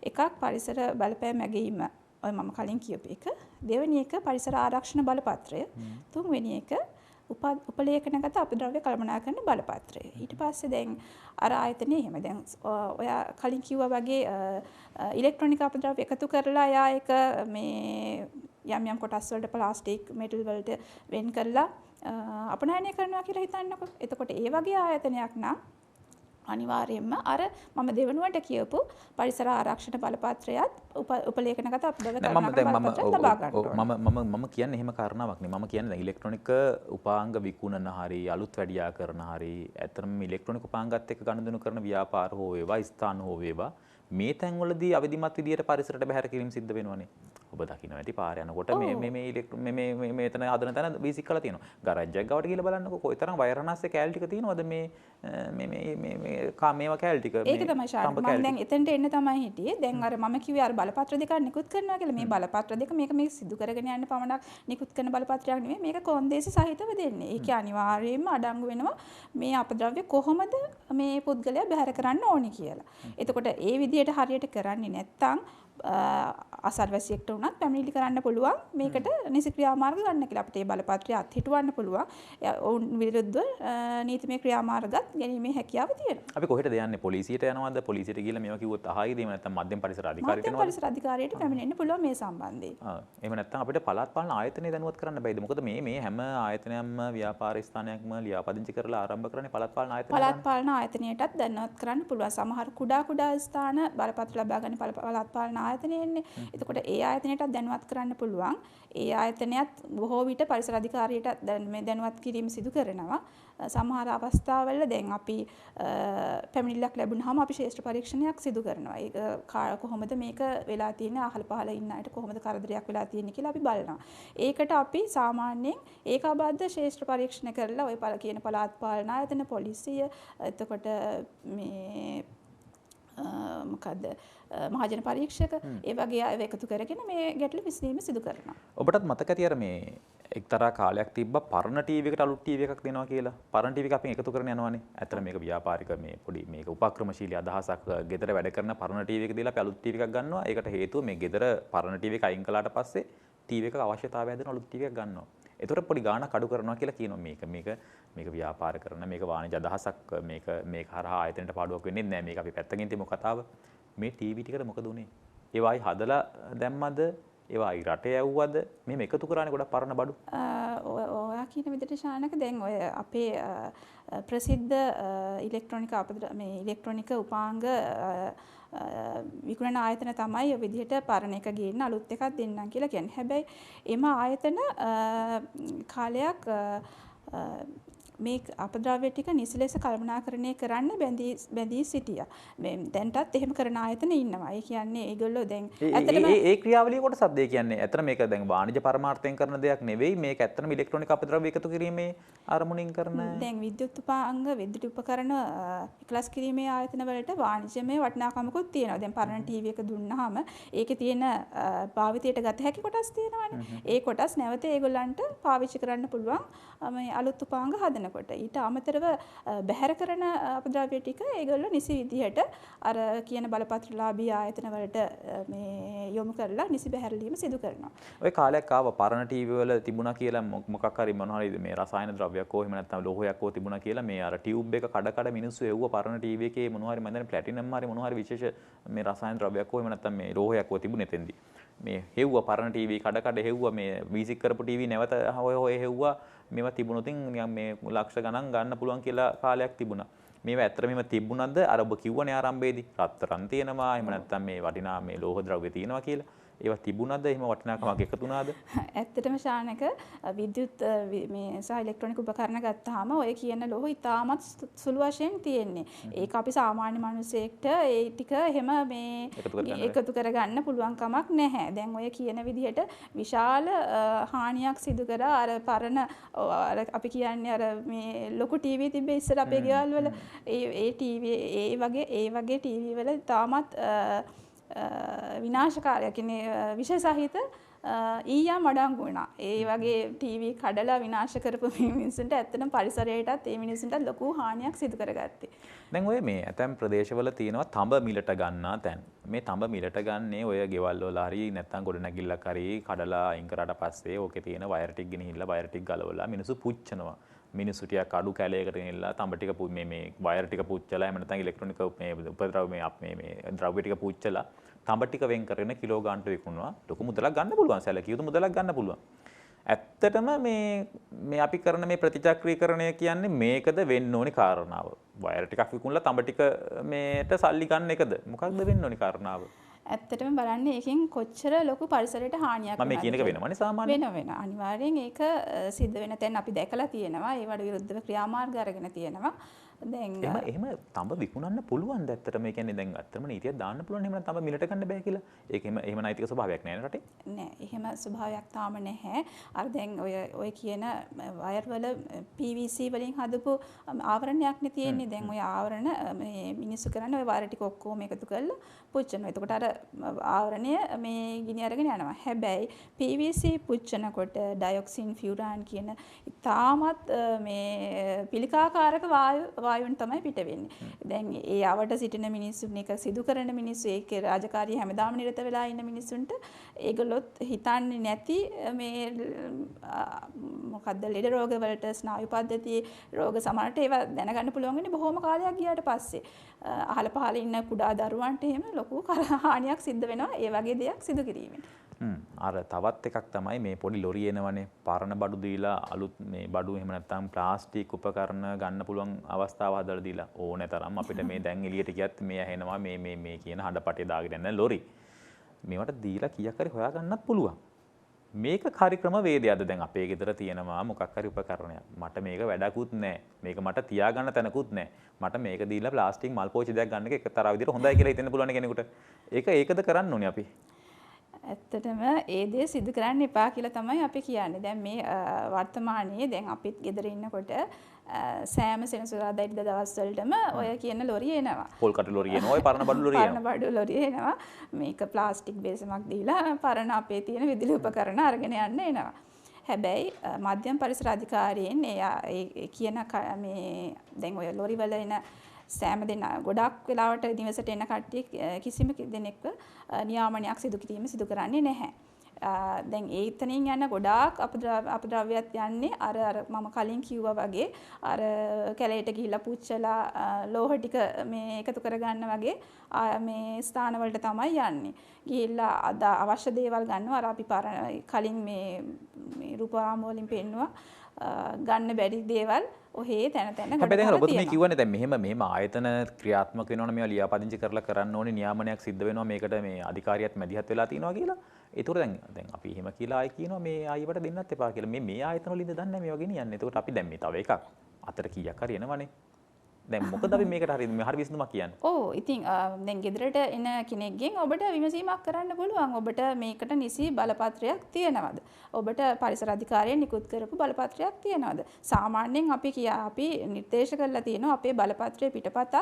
එකක් පරිසර බලපෑම් මැගීම ඔය මම කලින් කියපු එක. දෙවෙනි එක පරිසර ආරක්ෂණ බලපත්‍රය. තුන්වෙනි එක උපලේඛනගත අපද්‍රව්‍ය කළමනාකරණ බලපත්‍රය. ඊට පස්සේ දැන් අර ආයතනයේ එහෙම දැන් ඔයා කලින් කිව්වා වගේ ඉලෙක්ට්‍රොනික අපද්‍රව්‍ය එකතු කරලා එයා ඒක මේ යම් කොටස් වලට ප්ලාස්ටික් මෙටල් වලට වෙන් කරලා අපනයනය කරනවා කියලා හිතන්නකො. එතකොට ඒ වගේ ආයතනයක් නම් අනිවාර්යයෙන්ම අර මම දෙවනුවට කියපු පරිසර ආරක්ෂණ බලපත්‍රයත් උපලේඛනගත අපද්‍රව්‍ය කළමනාකරණ බලපත්‍රයත් ලබා ගන්න ඕනේ. මම කියන්නේ එහෙම කාරණාවක් නෙමෙයි. මම කියන්නේ දැන් ඉලෙක්ට්‍රොනික උපාංග විකුණන හරි අලුත් වැඩියා කරන හරි ඇත්තටම ඉලෙක්ට්‍රොනික උපාංගات එක්ක ගනුදෙනු කරන ව්‍යාපාර හෝ වේවා ස්ථාන හෝ වේවා මේ තැන්වලදී අවිධිමත් විදියට පරිසරයට බැහැර කිරීම සිද්ධ වෙනවනේ. ඔබ දකින්න ඇති පාර යනකොට මේ මෙතන හදන තැන බේසික් කරලා තියෙනවා. ගරාජ් එකක් ගාවට ගිහලා බලන්නකෝ කොයිතරම් වයර් හනස්සේ කෑලි ටික තියෙනවද මේ මේවා කෑලි ටික. ඒක තමයි ෂාන්. මම දැන් එතනට එන්න තමයි හිටියේ. දැන් අර මම කිව්වේ අර බලපත්‍ර දෙකක් නිකුත් කරනවා කියලා. මේ බලපත්‍ර දෙක මේක සිදු කරගෙන යන්න පමණක් නිකුත් කරන බලපත්‍රයක් නෙමෙයි. මේක කොන්දේසි සහිතව දෙන්නේ. ඒක අනිවාර්යයෙන්ම අඩංගු වෙනවා මේ අපද්‍රව්‍ය කොහොමද මේ පුද්ගලයා බැහැර කරන්න ඕනි කියලා. එතකොට ඒ විදිහට හරියට කරන්නේ නැත්නම් අසල්වැසියෙක්ට උනත් පැමිණිලි කරන්න පුළුවන් මේකට නිසි ක්‍රියාමාර්ග ගන්න කියලා. අපිට මේ බලපත්‍රය අත්හිටුවන්න පුළුවන්. ඔවුන් විරුද්ධව නීතිමය ක්‍රියාමාර්ගත් ගැනීමේ හැකියාව තියෙනවා. අපි කොහෙටද යන්නේ? පොලිසියට යනවද? පොලිසියට ගිහලා මේවා කිව්වොත් අහයිද? එහෙම නැත්නම් මධ්‍යම පරිසර අධිකාරියට යනවද? මධ්‍යම පරිසර අධිකාරියට පැමිණෙන්න පුළුවන් මේ සම්බන්ධයෙන්. එහෙම නැත්නම් අපිට පළාත් පාලන ආයතනය දැනුවත් කරන්න බැයිද? මොකද මේ හැම ආයතනයක්ම ව්‍යාපාර ස්ථානයක්ම ලියාපදිංචි කරලා ආරම්භ කරන්නේ පළාත් පාලන ආයතනය. පළාත් පාලන ආයතනයටත් දැනුවත් කරන්න පුළුවන්. සමහර කුඩා ස්ථාන බලපත්‍ර ලබා ගන්න පළාත් පාලන ආයතනයෙන්නේ. එතකොට ඒ ආයතනයටත් දැනුවත් කරන්න පුළුවන්. ඒ ආයතනයත් බොහෝ විට පරිසර අධිකාරියට දැනුවත් කිරීම සිදු කරනවා. සමහර අවස්ථාවල දැන් අපි පැමිණිල්ලක් ලැබුණාම අපි ශේෂ්ඨ පරීක්ෂණයක් සිදු කරනවා. ඒක කොහොමද මේක වෙලා තියෙන්නේ අහල පහල ඉන්න අයට කොහොමද කරදරයක් වෙලා තියෙන්නේ කියලා අපි බලනවා. ඒකට අපි සාමාන්‍යයෙන් ඒකාබද්ධ ශේෂ්ඨ පරීක්ෂණ කරලා ඔය කියන පළාත් පාලන ආයතන පොලිසිය එතකොට මේ මොකද්ද මහජන පරීක්ෂක ඒ වගේ අය එකතු කරගෙන මේ ගැටලු විසඳීම සිදු කරනවා. ඔබටත් මතක ඇති අර මේ එක්තරා කාලයක් තිබ්බා පරණ ටීවී එකට අලුත් ටීවී එකක් දෙනවා කියලා. පරණ ටීවී එක අපි එකතු කරගෙන යනවානේ. ඇත්තට මේක ව්‍යාපාරික මේ පොඩි මේක උපක්‍රමශීලී අදහසක්. ගෙදර වැඩ කරන පරණ ටීවී එක දීලා අපි අලුත් ටීවී එකක් ගන්නවා. ඒකට හේතුව මේ ගෙදර පරණ ටීවී එක අයින් කළාට පස්සේ ටීවී එක අවශ්‍යතාවය හැදෙන අලුත් ටීවී එකක් ගන්නවා. ඒතර පොඩි ගාණක් අඩු කරනවා කියලා කියනවා මේක ව්‍යාපාර කරන මේක වාණිජ අදහසක් මේක හරහා ආයතනයට පාඩුවක් වෙන්නේ නැහැ මේක අපි පැත්තකින් තියමු කතාව මේ ටීවී ටිකට මොකද උනේ ඒවායි හදලා දැම්මද ඒවායි රටේ ඇව්වද මේ එකතු කරානේ ගොඩක් පරණ බඩු ඔයා කියන විදිහට ශානක දැන් ඔය අපේ ප්‍රසිද්ධ ඉලෙක්ට්‍රොනික ඉලෙක්ට්‍රොනික උපාංග විකුණන ආයතන තමයි ඔය විදිහට පරණ එක ගේන්න අලුත් එකක් දෙන්නම් කියලා කියන්නේ. හැබැයි එම ආයතන කාලයක් මේ අපද්‍රව්‍ය ටික නිසලෙස කළමනාකරණය කරන්න බැඳී සිටියා. දැන්ටත් එහෙම කරන ආයතන ඉන්නවා. ඒ කියන්නේ ඒගොල්ලෝ දැන් ඇත්තටම ඒ ක්‍රියාවලිය කොටසක් දෙය කියන්නේ. ඇත්තට මේක දැන් වාණිජ පරමාර්ථයෙන් කරන දෙයක් නෙවෙයි. මේක ඇත්තටම ඉලෙක්ට්‍රොනික අපද්‍රව්‍ය එකතු කිරීමේ අරමුණින් කරන දැන් විද්‍යුත් උපාංග විද්‍යුත් උපකරණ එකලස් කිරීමේ ආයතන වලට වාණිජමය වටිනාකමකුත් තියෙනවා. දැන් පරණ ටීවී එක දුන්නාම ඒකේ තියෙන භාවිතයට ගත හැකි කොටස් තියෙනවානේ. ඒ කොටස් නැවත ඒගොල්ලන්ට පාවිච්චි කරන්න පුළුවන් මේ අලුත් උපාංග හදන කොට ඊට අමතරව බැහැර කරන අපද්‍රව්‍ය ටික ඒගොල්ලෝ නිසි විදිහට අර කියන බලපත්‍රලාභී ආයතන වලට මේ යොමු කරලා නිසි බැහැරලීම සිදු කරනවා. ඔය කාලයක් ආව පරණ ටීවී වල තිබුණා කියලා මොකක් හරි මොනවා හරි මේ රසායන ද්‍රව්‍යයක් හෝ එහෙම නැත්නම් ලෝහයක් හෝ තිබුණා කියලා මේ අර ටියුබ් එක කඩ මිනිස්සු එව්ව පරණ ටීවී එකේ මොනවා හරි මම දැන් ප්ලැටිනම් හරි මොනවා හරි විශේෂ මේ රසායන ද්‍රව්‍යයක් හෝ එහෙම නැත්නම් මේ ලෝහයක් හෝ තිබුණේ එතෙන්දී. මේ හෙව්ව පරණ ටීවී කඩ හෙව්ව මේ වීසික් කරපු ටීවී නැවත හොය හෙව්වා මේවා තිබුණොතින් නිකන් මේ ලක්ෂ ගණන් ගන්න පුළුවන් කියලා කාලයක් තිබුණා. මේවා ඇත්තට මෙහෙම තිබුණාද අර ඔබ කිව්වනේ ආරම්භයේදී රත්තරන් තියෙනවා එහෙම නැත්නම් මේ වටිනා මේ ලෝහ ද්‍රව්‍ය තියෙනවා කියලා. ඒවා තිබුණාද එහෙම වටිනාකමක් එකතු වුණාද? ඇත්තටම ශානක විද්‍යුත් මේ සහ ඉලෙක්ට්‍රොනික උපකරණ ගත්තාම ඔය කියන ලෝහ ඉතාමත් සුළු වශයෙන් තියෙන්නේ. ඒක අපි සාමාන්‍ය මිනිසෙක්ට ඒ ටික එහෙම මේ එකතු කරගන්න පුළුවන් කමක් නැහැ. දැන් ඔය කියන විදිහට විශාල හානියක් සිදු කරා අර පරණ අපි කියන්නේ අර මේ ලොකු ටීවී තිබ්බේ ඉස්සර අපේ ගෙවල් වල ඒ ටීවී ඒ වගේ ටීවී වල ඉතාමත් විනාශකාරයක් කියන්නේ විශේෂ සහිත ඊයම් අඩංගු වෙනවා. ඒ වගේ ටීවී කඩලා විනාශ කරපු මිනිස්සුන්ට ඇත්තටම පරිසරයටත් ඒ මිනිස්සුන්ට ලොකු හානියක් සිදු කරගත්තේ. දැන් ඔය මේ ඇතැම් ප්‍රදේශවල තියෙනවා තඹ මිලට ගන්නා තැන්. මේ තඹ මිලට ගන්නේ ඔය ගෙවල් වල හරි නැත්නම් ගොඩනැගිල්ලක් හරි කඩලා අයින් කරාට පස්සේ ඕකේ තියෙන වයර් ටික ගෙනහිල්ලා වයර් ටික ගලවලා මිනිස්සු පුච්චනවා. මිනිස්සු ටිකක් අඩු කැලයකට ගෙනහිල්ලා තඹ ටික මේ වයර් ටික පුච්චලා එහෙම නැත්නම් ඉලෙක්ට්‍රොනික මේ උපද්‍රව්‍ය මේ ද්‍රව්‍ය ටික පුච්චලා තඹ ටික වෙන් කරගෙන කිලෝ ගානට විකුණනවා. ලොකු මුදලක් ගන්න පුළුවන්. සැලකිය යුතු මුදලක් ගන්න පුළුවන්. ඇත්තටම මේ අපි කරන මේ ප්‍රතිචක්‍රීකරණය කියන්නේ මේකද වෙන්න ඕනි කාරණාව. වයර් ටිකක් විකුණලා තඹ ටික මේට සල්ලි ගන්න එකද? මොකක්ද වෙන්න ඕනි කාරණාව? ඇත්තටම බලන්න ඒකෙන් කොච්චර ලොකු පරිසරයට හානියක් මම මේ කියන එක වෙනවනේ සාමාන්‍යයෙන්. වෙන අනිවාර්යෙන් ඒක සිද්ධ වෙන තැන් අපි දැකලා තියෙනවා. ඒවට විරුද්ධව ක්‍රියාමාර්ග අරගෙන තියෙනවා. දැන් එහෙම තඹ විකුණන්න පුළුවන් ද ඇත්තටම ඒ කියන්නේ දැන් ඇත්තටම නීතියක් දාන්න පුළුවන් එහෙම තඹ මිලට ගන්න බෑ කියලා. ඒක එහෙම නෛතික ස්වභාවයක් නෑ රටේ. නෑ එහෙම ස්වභාවයක් තාම නැහැ. අර දැන් ඔය කියන වයර් වල PVC වලින් හදපු ආවරණයක් නේ තියෙන්නේ. දැන් ඔය ආවරණ මේ මිනිස්සු කරන්නේ ඔය වයර් ටික ඔක්කොම එකතු කරලා පුච්චනවා. එතකොට අර ආවරණය මේ ගිනි අරගෙන යනවා. හැබැයි PVC පුච්චනකොට ඩයොක්සින් ෆියුරාන් කියන ඉතාමත් මේ පිළිකාකාරක වායුන් තමයි පිට වෙන්නේ. දැන් ඒ අවට සිටින මිනිස්සුන් එක සිදු කරන මිනිස්සු ඒකේ රාජකාරිය හැමදාම නිරත වෙලා ඉන්න මිනිස්සුන්ට ඒගොල්ලොත් හිතන්නේ නැති මේ මොකද්ද ලෙඩ රෝග වලට ස්නායු පද්ධතියේ රෝග සමහරට ඒවා දැනගන්න පුළුවන් වෙන්නේ බොහොම කාලයක් ගියාට පස්සේ. අහල පහල ඉන්න කුඩා දරුවන්ට එහෙම ලොකු හානියක් සිද්ධ වෙනවා ඒ වගේ දෙයක් සිදු කිරීමෙන්. අර තවත් එකක් තමයි මේ පොඩි ලොරි එනවනේ පරණ බඩු දීලා අලුත් මේ බඩු එහෙම නැත්නම් ප්ලාස්ටික් උපකරණ ගන්න පුළුවන් අවස්ථාව හදලා දීලා ඕනේ තරම් අපිට මේ දැන් එළියට ගියත් මේ ඇහෙනවා මේ කියන හඬපටේ දාගෙන යන ලොරි. මේවට දීලා කීයක් හරි හොයාගන්නත් පුළුවන්. මේක කාර්යක්‍රම වේදයක්ද දැන් අපේ ගෙදර තියෙනවා මොකක් හරි උපකරණයක්. මට මේක වැඩකුත් නැහැ. මේක මට තියාගන්න තැනකුත් නැහැ. මට මේක දීලා ප්ලාස්ටික් මල් පෝච්චි දෙයක් ගන්න එක එකතරා විදිහට හොඳයි කියලා හිතෙන්න පුළුවන් කෙනෙකුට. ඒකද කරන්න ඕනේ අපි. ඇත්තටම ඒ දේ සිදු කරන්න එපා කියලා තමයි අපි කියන්නේ. දැන් මේ වර්තමානයේ දැන් අපිත් ගෙදර ඉන්නකොට සෑම සෙනසුරාදා ඉරිදා දවස්වලටම ඔය කියන ලොරිය එනවා. පොල් කට ලොරිය එනවා. ඔය පරණ බඩු ලොරිය එනවා. පරණ බඩු ලොරිය එනවා. මේක ප්ලාස්ටික් බේසමක් දීලා පරණ අපේ තියෙන විදුලි උපකරණ අරගෙන යන්න එනවා. හැබැයි මධ්‍යම පරිසර අධිකාරියෙන් ඒ කියන මේ දැන් ඔය ලොරි වල එන සෑම දෙනා ගොඩක් වෙලාවට නිවසට එන කට්ටිය කිසිම දෙනෙක්ව නියාමනයක් සිදු කරන්නේ නැහැ. දැන් ඒතනින් යන ගොඩාක් අපද්‍රව්‍යත් යන්නේ අර මම කලින් කිව්වා වගේ අර කැලේට ගිහිල්ලා පුච්චලා ලෝහ ටික මේ එකතු කරගන්න වගේ මේ ස්ථාන වලට තමයි යන්නේ. ගිහිල්ලා අද අවශ්‍ය දේවල් ගන්නවා. අර අපි කලින් මේ රූපවාහිනි වලින් පෙන්නුවා ගන්න බැරි දේවල් ඔහේ තැන තැන හැබැයි දැන් ඔබතුමී කියවනේ දැන් මෙහෙම ආයතන ක්‍රියාත්මක වෙනවනේ මේවා ලියාපදිංචි කරලා කරන්න ඕනේ නියාමනයක් සිද්ධ වෙනවා මේකට මේ අධිකාරියත් මැදිහත් වෙලා තිනවා කියලා. ඒතකොට දැන් අපි එහෙම කියලා ආයි කියනවා මේ ආයිවට දෙන්නත් එපා කියලා. මේ ආයතන වලින්ද දන්නේ නැහැ මේවා ගෙනියන්නේ. ඒතකොට අපි දැන් මේ තව එකක් අතර කීයක් හරි එනවනේ. දැන් මොකද අපි මේකට හරි විසඳුමක් කියන්නේ? ඔව් ඉතින් දැන් ගෙදරට එන කෙනෙක්ගෙන් ඔබට විමසීමක් කරන්න පුළුවන්. ඔබට මේකට නිසි බලපත්‍රයක් තියෙනවද? ඔබට පරිසර අධිකාරියෙන් නිකුත් කරපු බලපත්‍රයක් තියෙනවද? සාමාන්‍යයෙන් අපි නිර්දේශ කරලා තියෙනවා අපේ බලපත්‍රයේ පිටපතක්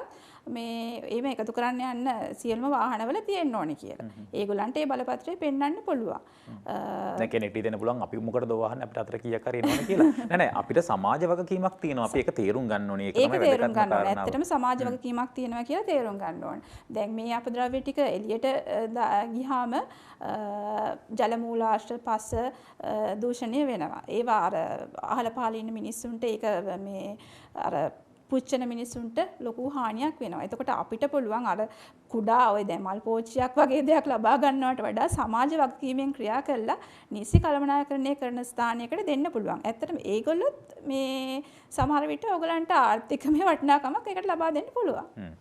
මේ එහෙම එකතු කරන්න යන්න සියලුම වාහනවල තියෙන්න ඕනේ කියලා. ඒගොල්ලන්ට ඒ බලපත්‍රය පෙන්වන්න පුළුවන්. දැන් කෙනෙක්ට හිතෙන්න පුළුවන් අපි මොකටද වාහනේ අපිට අතර කීයක් හරි එනවනේ කියලා. නෑ අපිට සමාජ වගකීමක් තියෙනවා. අපි ඒක තේරුම් ගන්න ඕනේ. ඒක තමයි වැදගත්. ඇත්තටම සමාජ වගකීමක් තියෙනවා කියලා තේරුම් ගන්න ඕනේ. දැන් මේ අපද්‍රව්‍ය ටික එළියට ගියාම ජල මූලාශ්‍ර පස දූෂණය වෙනවා. ඒවා අර අහල පහල ඉන්න මිනිස්සුන්ට ඒක මේ අර පුච්චන මිනිස්සුන්ට ලොකු හානියක් වෙනවා. එතකොට අපිට පුළුවන් අර කුඩා ඔය දැන් මල් පෝච්චියක් වගේ දෙයක් ලබා ගන්නවට වඩා සමාජ වගකීමෙන් ක්‍රියා කරලා නිසි කළමනාකරණය කරන ස්ථානයකට දෙන්න පුළුවන්. ඇත්තටම ඒගොල්ලොත් මේ සමහර විට ඔයගලන්ට ආර්ථිකමය වටිනාකමක් ඒකට ලබා දෙන්න පුළුවන්.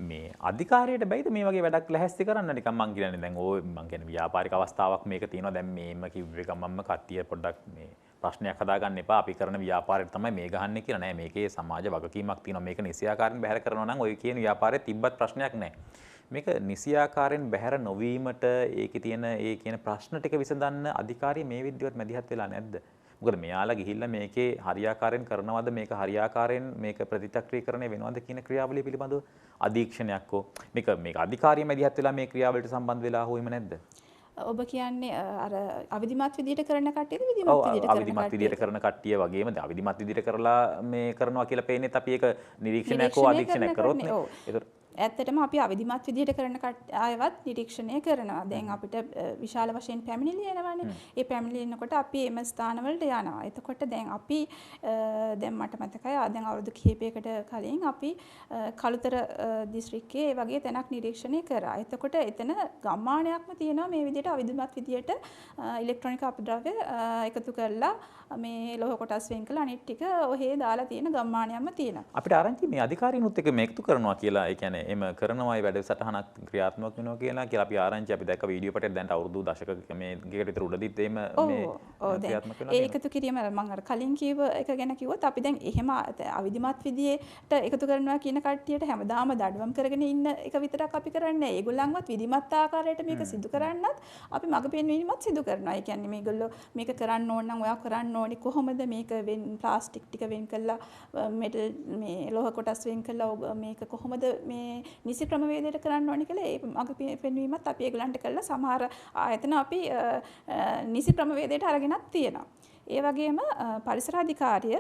මේ අධිකාරියට බැයිද මේ වගේ වැඩක් ලැහැස්ති කරන්න නිකන් මං කියන්නේ දැන් ඕ මං කියන්නේ ව්‍යාපාරික අවස්ථාවක් මේක තියෙනවා දැන් මේම කිව්ව එක මම කට්ටිය පොඩ්ඩක් මේ ප්‍රශ්නයක් හදාගන්න එපා අපි කරන ව්‍යාපාරයට තමයි මේ ගහන්නේ කියලා නෑ මේකේ සමාජ වගකීමක් තියෙනවා මේක නිසියාකාරයෙන් බැහැර කරනවා නම් ඔය කියන ව්‍යාපාරයේ තිබ්බත් ප්‍රශ්නයක් නෑ මේක නිසියාකාරයෙන් බැහැර නොවීමට ඒකේ තියෙන ඒ කියන ප්‍රශ්න ටික විසඳන්න අධිකාරිය මේ විදිහට මැදිහත් වෙලා නැද්ද මොකද මෙයාලා ගිහිල්ලා මේකේ හරියාකාරයෙන් කරනවද මේක හරියාකාරයෙන් මේක ප්‍රතිචක්‍රීකරණය වෙනවද කියන ක්‍රියාවලිය පිළිබඳව අධීක්ෂණයක් හෝ මේක අධිකාරිය මැදිහත් වෙලා මේ ක්‍රියාවලට සම්බන්ධ වෙලා හෝ එම නැද්ද ඔබ කියන්නේ අර අවිධිමත් විදියට කරන කට්ටියද අවිධිමත් විදියට කරන කට්ටිය වගේම අවිධිමත් විදියට කරලා මේ කරනවා කියලා පේන්නේ අපි ඒක නිරීක්ෂණයක් හෝ අධීක්ෂණයක් කරොත් නේ ඒක ඇත්තටම අපි අවිධිමත් විදියට කරන අයවත් නිරීක්ෂණය කරනවා. දැන් අපිට විශාල වශයෙන් පැමිණිලි එනවනේ. ඒ පැමිණිලි එනකොට අපි එම ස්ථානවලට යනවා. එතකොට දැන් අපි දැන් මට මතකයි දැන් අවුරුදු කිහිපයකට කලින් අපි කළුතර දිස්ත්‍රික්කයේ ඒ වගේ තැනක් නිරීක්ෂණය කරා. එතකොට එතන ගම්මානයක්ම තියෙනවා මේ විදියට අවිධිමත් විදියට ඉලෙක්ට්‍රොනික අපද්‍රව්‍ය එකතු කරලා මේ ලෝහ කොටස් වෙන් කළා අනිත් ටික ඔහේ දාලා තියෙන ගම්මානයක්ම තියෙනවා. අපිට ආරංචි මේ අධිකාරීනුත් එක මේකතු කරනවා කියලා ඒ කියන්නේ එම කරනවා ඒ වැඩසටහනක් ක්‍රියාත්මක වෙනවා කියලා අපි ආරංචි අපි දැක්ක වීඩියෝ පිටේ දැන් අවුරුදු දශක මේ ගෙකට විතර උඩදීත් එහෙම මේ ක්‍රියාත්මක වෙනවා ඒකතු කිරීම මම අර කලින් කිව්ව එක ගැන කිව්වොත් අපි දැන් එහෙම අවිධිමත් විදියට එකතු කරනවා කියන කට්ටියට හැමදාම දඩුවම් කරගෙන ඉන්න එක විතරක් අපි කරන්නේ ඒගොල්ලන්වත් විධිමත් ආකාරයට මේක සිදු කරන්නත් අපි මඟ පෙන්වීමත් සිදු කරනවා. ඒ කියන්නේ මේගොල්ලෝ මේක කරන්න ඕන නම් ඔයා කරන්න ඕනේ කොහොමද මේක ප්ලාස්ටික් ටික වෙන් කළා මෙටල් මේ ලෝහ කොටස් වෙන් කළා මේක කොහොමද මේ නිසි ක්‍රමවේදයට කරන්න ඕනේ කියලා ඒ මඟ පෙන්වීමත් අපි ඒගොල්ලන්ට කළා. සමහර ආයතන අපි නිසි ක්‍රමවේදයට අරගෙනත් තියෙනවා. ඒ වගේම පරිසර අධිකාරිය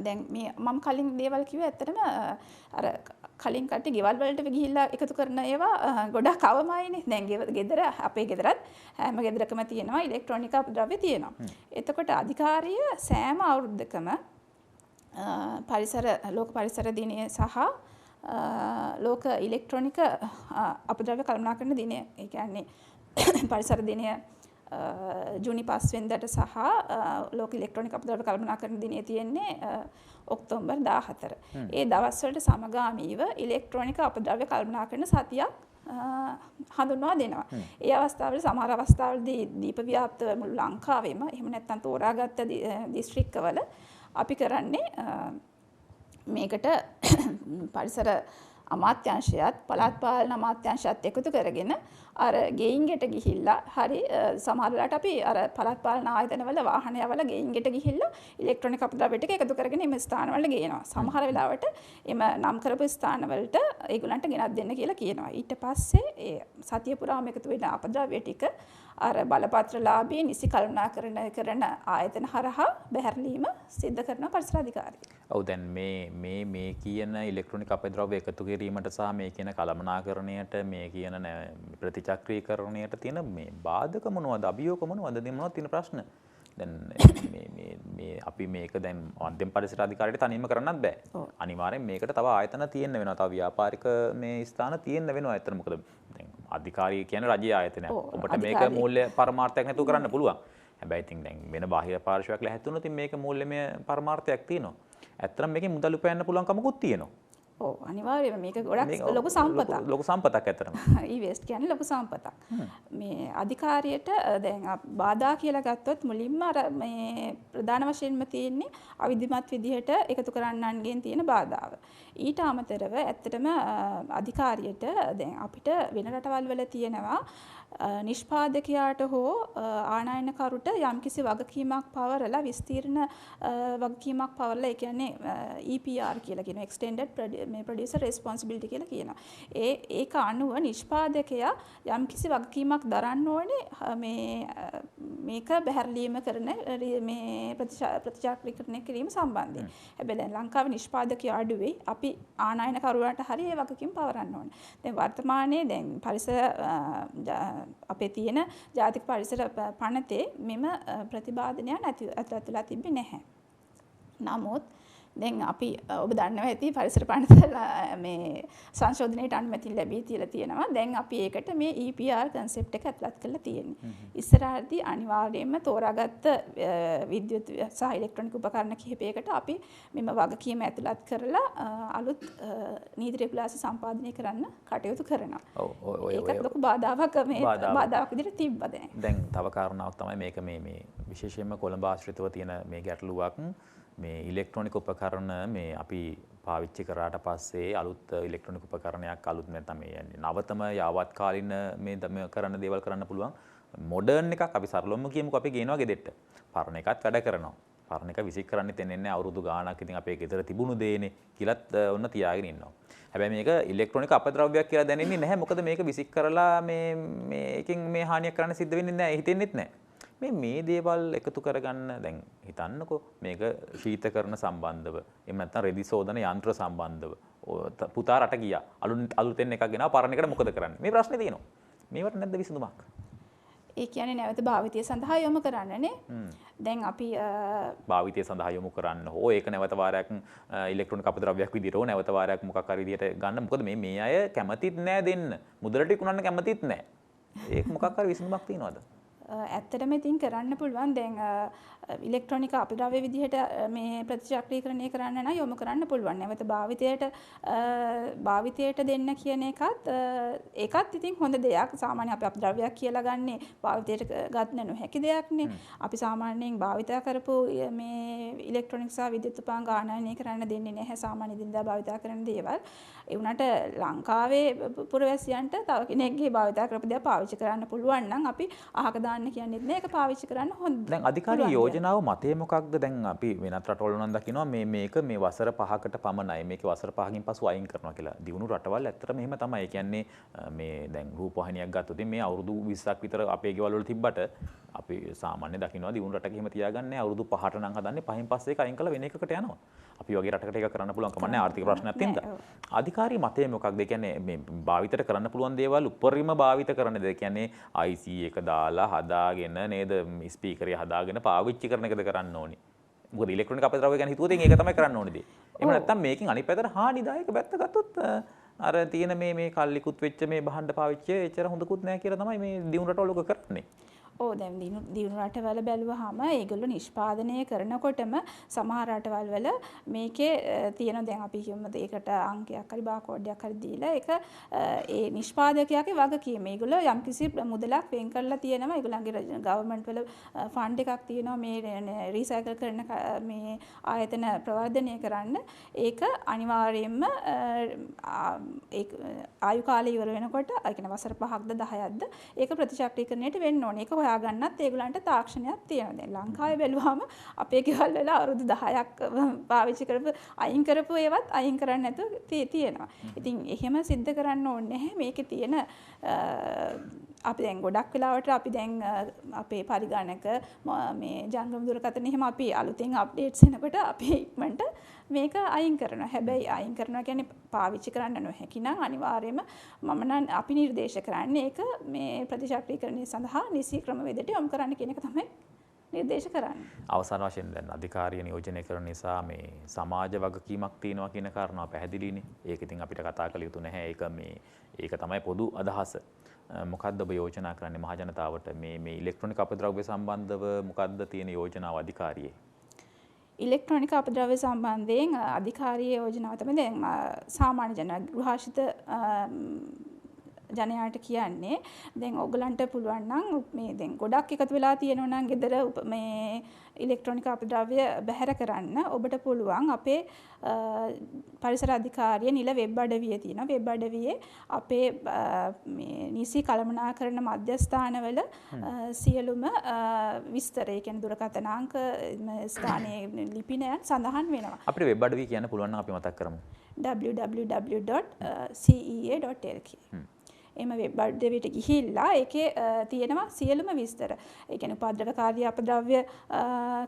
දැන් මේ මම කලින් දේවල් කිව්වේ ඇත්තටම අර කලින් කට්ටිය ගෙවල් වලට ගිහිල්ලා එකතු කරන ඒවා ගොඩක් අවමයිනේ. දැන් ගෙදර අපේ ගෙදරත් හැම ගෙදරකම තියෙනවා ඉලෙක්ට්‍රොනික අපද්‍රව්‍ය තියෙනවා. එතකොට අධිකාරිය සෑම අවුරුද්දකම ලෝක පරිසර දිනය සහ ලෝක ඉලෙක්ට්‍රොනික අපද්‍රව්‍ය කළමනාකරණ දිනය ඒ කියන්නේ පරිසර දිනය ජූනි 5 වෙනිදාට සහ ලෝක ඉලෙක්ට්‍රොනික අපද්‍රව්‍ය කළමනාකරණ දිනය තියෙන්නේ ඔක්තෝබර් 14. ඒ දවස්වලට සමගාමීව ඉලෙක්ට්‍රොනික අපද්‍රව්‍ය කළමනාකරණ සතියක් හඳුන්වා දෙනවා. ඒ අවස්ථාවල සමහර අවස්ථාවලදී දීප ව්‍යාප්ත මුළු ලංකාවෙම එහෙම නැත්නම් තෝරාගත්ත දිස්ත්‍රික්කවල අපි කරන්නේ මේකට පරිසර අමාත්‍යාංශයත් පළාත් පාලන අමාත්‍යාංශයත් එකතු කරගෙන අර ගෙයින්ගෙට ගිහිල්ලා හරි සමහර වෙලාවට අපි අර පළාත් පාලන ආයතනවල වාහනයවල ගෙයින්ගෙට ගිහිල්ලා ඉලෙක්ට්‍රොනික අපද්‍රව්‍ය ටික එකතු කරගෙන එම ස්ථානවලට ගේනවා. සමහර වෙලාවට එම නම් කරපු ස්ථානවලට ඒගොල්ලන්ට ගෙනත් දෙන්න කියලා කියනවා. ඊට පස්සේ ඒ සතිය පුරාම එකතු වෙන අපද්‍රව්‍ය ටික අර බලපත්‍රලාභී නිසි කළමනාකරණය කරන ආයතන හරහා බැහැරලීම සිද්ධ කරන පරිසර අධිකාරිය. ඔව් දැන් මේ කියන ඉලෙක්ට්‍රොනික අපද්‍රව්‍ය එකතු කිරීමට සහ මේ කියන කළමනාකරණයට මේ කියන ප්‍රතිචක්‍රීකරණයට තියෙන මේ බාධක මොනවද අභියෝග මොනවද මොනවද තියෙන ප්‍රශ්න? දැන් මේ අපි මේක දැන් මධ්‍යම පරිසර අධිකාරියට තනියම කරන්නත් බෑ. අනිවාර්යෙන් මේකට තව ආයතන තියෙන්න වෙනවා. තව ව්‍යාපාරික මේ ස්ථාන තියෙන්න වෙනවා. ඇත්තට මොකද දැන් අධිකාරිය කියන්නේ රජයේ ආයතනයක්. ඔබට මේක මූල්‍ය පරමාර්ථයක් නැතුව කරන්න පුළුවන්. හැබැයි ඉතින් දැන් වෙන බාහිර පාර්ශ්වයක් ලැහැත් වුණොත් මේක මූල්‍යමය පරමාර්ථයක් තියෙනවා. ඇත්තටම මේකෙන් මුදල් උපයන්න පුළුවන් කමකුත් තියෙනවා. ඔව් අනිවාර්යයෙන්ම මේක ගොඩක් ලොකු සම්පතක්. ලොකු සම්පතක් ඇත්තටම. ඊවෙස්ට් කියන්නේ ලොකු සම්පතක්. මේ අධිකාරියට දැන් බාධා කියලා ගත්තොත් මුලින්ම අර මේ ප්‍රධාන වශයෙන්ම තියෙන්නේ අවිධිමත් විදිහට එකතු කරන්නන්ගෙන් තියෙන බාධාව. ඊට අමතරව ඇත්තටම අධිකාරියට දැන් අපිට වෙන රටවල් වල තියෙනවා නිෂ්පාදකයාට හෝ ආනයනකරුට යම්කිසි වගකීමක් පවරලා විස්තීර්ණ වගකීමක් පවරලා ඒ කියන්නේ EPR කියලා කියන extended producer responsibility කියලා කියනවා. ඒක අනුව නිෂ්පාදකයා යම්කිසි වගකීමක් දරන්න ඕනේ මේක බැහැරලීම කරන මේ ප්‍රතිචක්‍රීකරණය කිරීම සම්බන්ධයෙන්. හැබැයි දැන් ලංකාවේ නිෂ්පාදකයා අඩුවේ. අපි ආනයනකරුවන්ට හරිය ඒ වගකීම් පවරන්න ඕනේ. දැන් වර්තමානයේ දැන් පරිසර අපේ තියෙන ජාතික පරිසර පනතේ මෙම ප්‍රතිපාදනයක් ඇතුළත් වෙලා තිබෙන්නේ නැහැ. නමුත් දැන් අපි ඔබ දන්නවා ඇති පරිසර පනත මේ සංශෝධනයට අනුමැතිය ලැබී තියලා තියෙනවා. දැන් අපි ඒකට මේ EPR concept එක ඇතුළත් කරලා තියෙන්නේ. ඉස්සරහදී අනිවාර්යයෙන්ම තෝරාගත්ත විද්‍යුත් සහ ඉලෙක්ට්‍රොනික උපකරණ කිහිපයකට අපි මෙම වගකීම ඇතුළත් කරලා අලුත් නීති රෙගුලාසි සම්පාදනය කරන්න කටයුතු කරනවා. ඒකත් ලොකු බාධාවක් විදිහට තිබ්බා දැන්. දැන් තව කාරණාවක් තමයි මේක මේ විශේෂයෙන්ම කොළඹ ආශ්‍රිතව තියෙන මේ ගැටලුවක් මේ ඉලෙක්ට්‍රොනික උපකරණ මේ අපි පාවිච්චි කරාට පස්සේ අලුත් ඉලෙක්ට්‍රොනික උපකරණයක් අලුත් නැත්නම් මේ නවතම යාවත් කාලින මේ කරන දේවල් කරන්න පුළුවන් මොඩර්න් එකක් අපි සරලවම කියමුකෝ අපි ගේනවා ගෙදෙට්ට. පරණ එකත් වැඩ කරනවා. පරණ එක විසික් කරන්න දෙන්නේ නැහැ අවුරුදු ගාණක් ඉතින් අපේ ගෙදර තිබුණු දේනේ කියලාත් ඔන්න තියාගෙන ඉන්නවා. හැබැයි මේක ඉලෙක්ට්‍රොනික අපද්‍රව්‍යයක් කියලා දැනෙන්නේ නැහැ. මොකද මේක විසික් කරලා මේකෙන් මේ හානියක් කරන්න සිද්ධ වෙන්නේ නැහැ. හිතෙන්නෙත් නැහැ. මේ දේවල් එකතු කරගන්න දැන් හිතන්නකෝ මේක ශීතකරණ සම්බන්ධව එහෙම නැත්නම් රෙදි සෝදන යන්ත්‍ර සම්බන්ධව පුතා රට ගියා අලුතෙන් එකක් ගෙනාවා පරණ එකට මොකද කරන්නේ මේ ප්‍රශ්නේ තියෙනවා මේවට නැද්ද විසඳුමක් ඒ කියන්නේ නැවත භාවිතය සඳහා යොමු කරන්නනේ දැන් අපි භාවිතය සඳහා යොමු කරන්න හෝ ඒක නැවත වාරයක් ඉලෙක්ට්‍රොනික අපද්‍රව්‍යයක් විදිහට හෝ නැවත වාරයක් මොකක් හරි විදිහට ගන්න මොකද මේ අය කැමතිත් නෑ දෙන්න මුදලට විකුණන්න කැමතිත් නෑ ඒක මොකක් හරි විසඳුමක් තියනවද ඇත්තටම ඉතින් කරන්න පුළුවන් දැන් ඉලෙක්ට්‍රොනික අපද්‍රව්‍ය විදිහට මේ ප්‍රතිචක්‍රීකරණය කරන්න නම් යොමු කරන්න පුළුවන්. නැවත භාවිතයට දෙන්න කියන ඒකත් ඉතින් හොඳ දෙයක්. සාමාන්‍ය අපි අපද්‍රව්‍යයක් කියලා ගන්නේ භාවිතයට ගන්න නොහැකි දෙයක්නේ. අපි සාමාන්‍යයෙන් භාවිත කරපු මේ ඉලෙක්ට්‍රොනික සහ විද්‍යුත් උපකරණ ආනයනය කරන්න දෙන්නේ නැහැ සාමාන්‍ය දිනදා භාවිත කරන දේවල්. ඒ වුණාට ලංකාවේ පුරවැසියන්ට තව කෙනෙක්ගේ භාවිත කරපු දේ පාවිච්චි කරන්න පුළුවන් නම් අපි අහක දාන්න කියන්නේ නැහැ. ඒක පාවිච්චි කරන්න හොඳ. දැන් අධිකාරී යෝජනාව මතය මොකක්ද? දැන් අපි වෙනත් රටවල නම් දකිනවා මේක මේ වසර 5කට පමණයි. මේක වසර 5කින් පසු අයින් කරනවා කියලා. දියුණු රටවල් ඇත්තටම එහෙම තමයි. ඒ කියන්නේ මේ දැන් රූපවාහිනියක් ගත්තොත් මේ අවුරුදු 20ක් විතර අපේ ගෙවල් වල තිබ්බට අපි සාමාන්‍ය දකිනවා දියුණු රටක එහෙම තියාගන්නේ අවුරුදු 5ට නම් හදන්නේ 5න් පස්සේ ඒක අයින් කරලා වෙන එකකට යනවා. අපි වගේ රටකට ඒක කරන්න පුළුවන් කම නැහැ ආර්ථික ප්‍රශ්නයක් තියෙනවා. අධිකාරී මතය මොකක්ද? ඒ කියන්නේ මේ භාවිතයට කරන්න පුළුවන් දේවල් උපරිම භාවිත කරන දේ. ඒ කියන්නේ IC එක දාලා හදාගෙන නේද ස්පීකරය හදාගෙන පාවිච්චි කරන එකද කරන්න ඕනේ. මොකද ඉලෙක්ට්‍රොනික අපද්‍රව්‍ය ගැන හිතුවොත් ඒක තමයි කරන්න ඕනේ දේ. එහෙම නැත්නම් මේකෙන් අනිත් පැත්තට හානිදායක පැත්ත ගත්තොත් අර තියෙන මේ කල්ලිකුත් වෙච්ච මේ භාණ්ඩ පාවිච්චි එච්චර හොඳකුත් නැහැ කියලා තමයි මේ දියුණු රටවල ඔක කරන්නේ. ඕ දැන් දියුණු රටවල බැලුවාම ඒගොල්ලෝ නිෂ්පාදනය කරනකොටම සමහර රටවල් වල මේකේ තියෙන දැන් අපි කියමු ඒකට අංකයක් හරි බාකෝඩයක් හරි දීලා ඒක ඒ නිෂ්පාදකයාගේ වගකීම. ඒගොල්ලෝ යම්කිසි මුදලක් වෙන් කරලා තියෙනවා. ඒගොල්ලන්ගේ ගවර්න්මන්ට් වල ෆන්ඩ් එකක් තියෙනවා මේ රීසයිකල් කරන මේ ආයතන ප්‍රවර්ධනය කරන්න. ඒක අනිවාර්යයෙන්ම ආයු කාලය ඉවර වෙනකොට ඒ කියන්නේ වසර 5ක්ද 10ක්ද ඒක ප්‍රතිචක්‍රීකරණයට වෙන්න ඕනේ. ඒක හොයාගන්නත් ඒගොල්ලන්ට තාක්ෂණයක් තියෙනවා. දැන් ලංකාවේ බැලුවාම අපේ ගෙවල් වල අවුරුදු 10ක් පාවිච්චි කරපු අයින් කරපු ඒවත් අයින් කරන්නේ නැතුව තියෙනවා. ඉතින් එහෙම සිද්ධ කරන්න ඕනේ නැහැ. මේකේ තියෙන අපි දැන් ගොඩක් වෙලාවට අපි දැන් අපේ පරිගණක මේ ජංගම දුරකථන එහෙම අපි අලුතෙන් අප්ඩේට්ස් එනකොට අපි ඉක්මනට මේක අයින් කරනවා. හැබැයි අයින් කරනවා කියන්නේ පාවිච්චි කරන්න නොහැකි නම් අනිවාර්යයෙන්ම මම නම් අපි නිර්දේශ කරන්නේ ඒක මේ ප්‍රතිචක්‍රීකරණය සඳහා නිසි ක්‍රමවේදයට යොමු කරන්න කියන එක තමයි නිර්දේශ කරන්නේ. අවසාන වශයෙන් දැන් අධිකාරිය නියෝජනය කරන නිසා මේ සමාජ වගකීමක් තියෙනවා කියන කාරණාව පැහැදිලිනේ. ඒක ඉතින් අපිට කතා කළ යුතු නැහැ. ඒක තමයි පොදු අදහස. මොකද්ද ඔබ යෝජනා කරන්නේ මහජනතාවට මේ ඉලෙක්ට්‍රොනික අපද්‍රව්‍ය සම්බන්ධව මොකද්ද තියෙන යෝජනාව අධිකාරියේ? ඉලෙක්ට්‍රොනික අපද්‍රව්‍ය සම්බන්ධයෙන් අධිකාරියේ යෝජනාව තමයි දැන් සාමාන්‍ය ගෘහාශ්‍රිත ජනයාට කියන්නේ දැන් ඔයගලන්ට පුළුවන් නම් මේ දැන් ගොඩක් එකතු වෙලා තියෙනවා නම් ගෙදර මේ ඉලෙක්ට්‍රොනික අපද්‍රව්‍ය බැහැර කරන්න ඔබට පුළුවන් අපේ පරිසර අධිකාරිය නිල වෙබ් අඩවියේ තියෙනවා. වෙබ් අඩවියේ අපේ මේ නිසි කළමනාකරණ මධ්‍යස්ථානවල සියලුම විස්තර ඒ කියන්නේ දුරකථන අංක ස්ථානයේ ලිපිනය සඳහන් වෙනවා. අපිට වෙබ් අඩවිය කියන්න පුළුවන් නම් අපි මතක් කරමු. www.cea.lk එම වෙබ් අඩවියට ගිහිල්ලා ඒකේ තියෙනවා සියලුම විස්තර. ඒ කියන්නේ උපද්‍රවකාරී අපද්‍රව්‍ය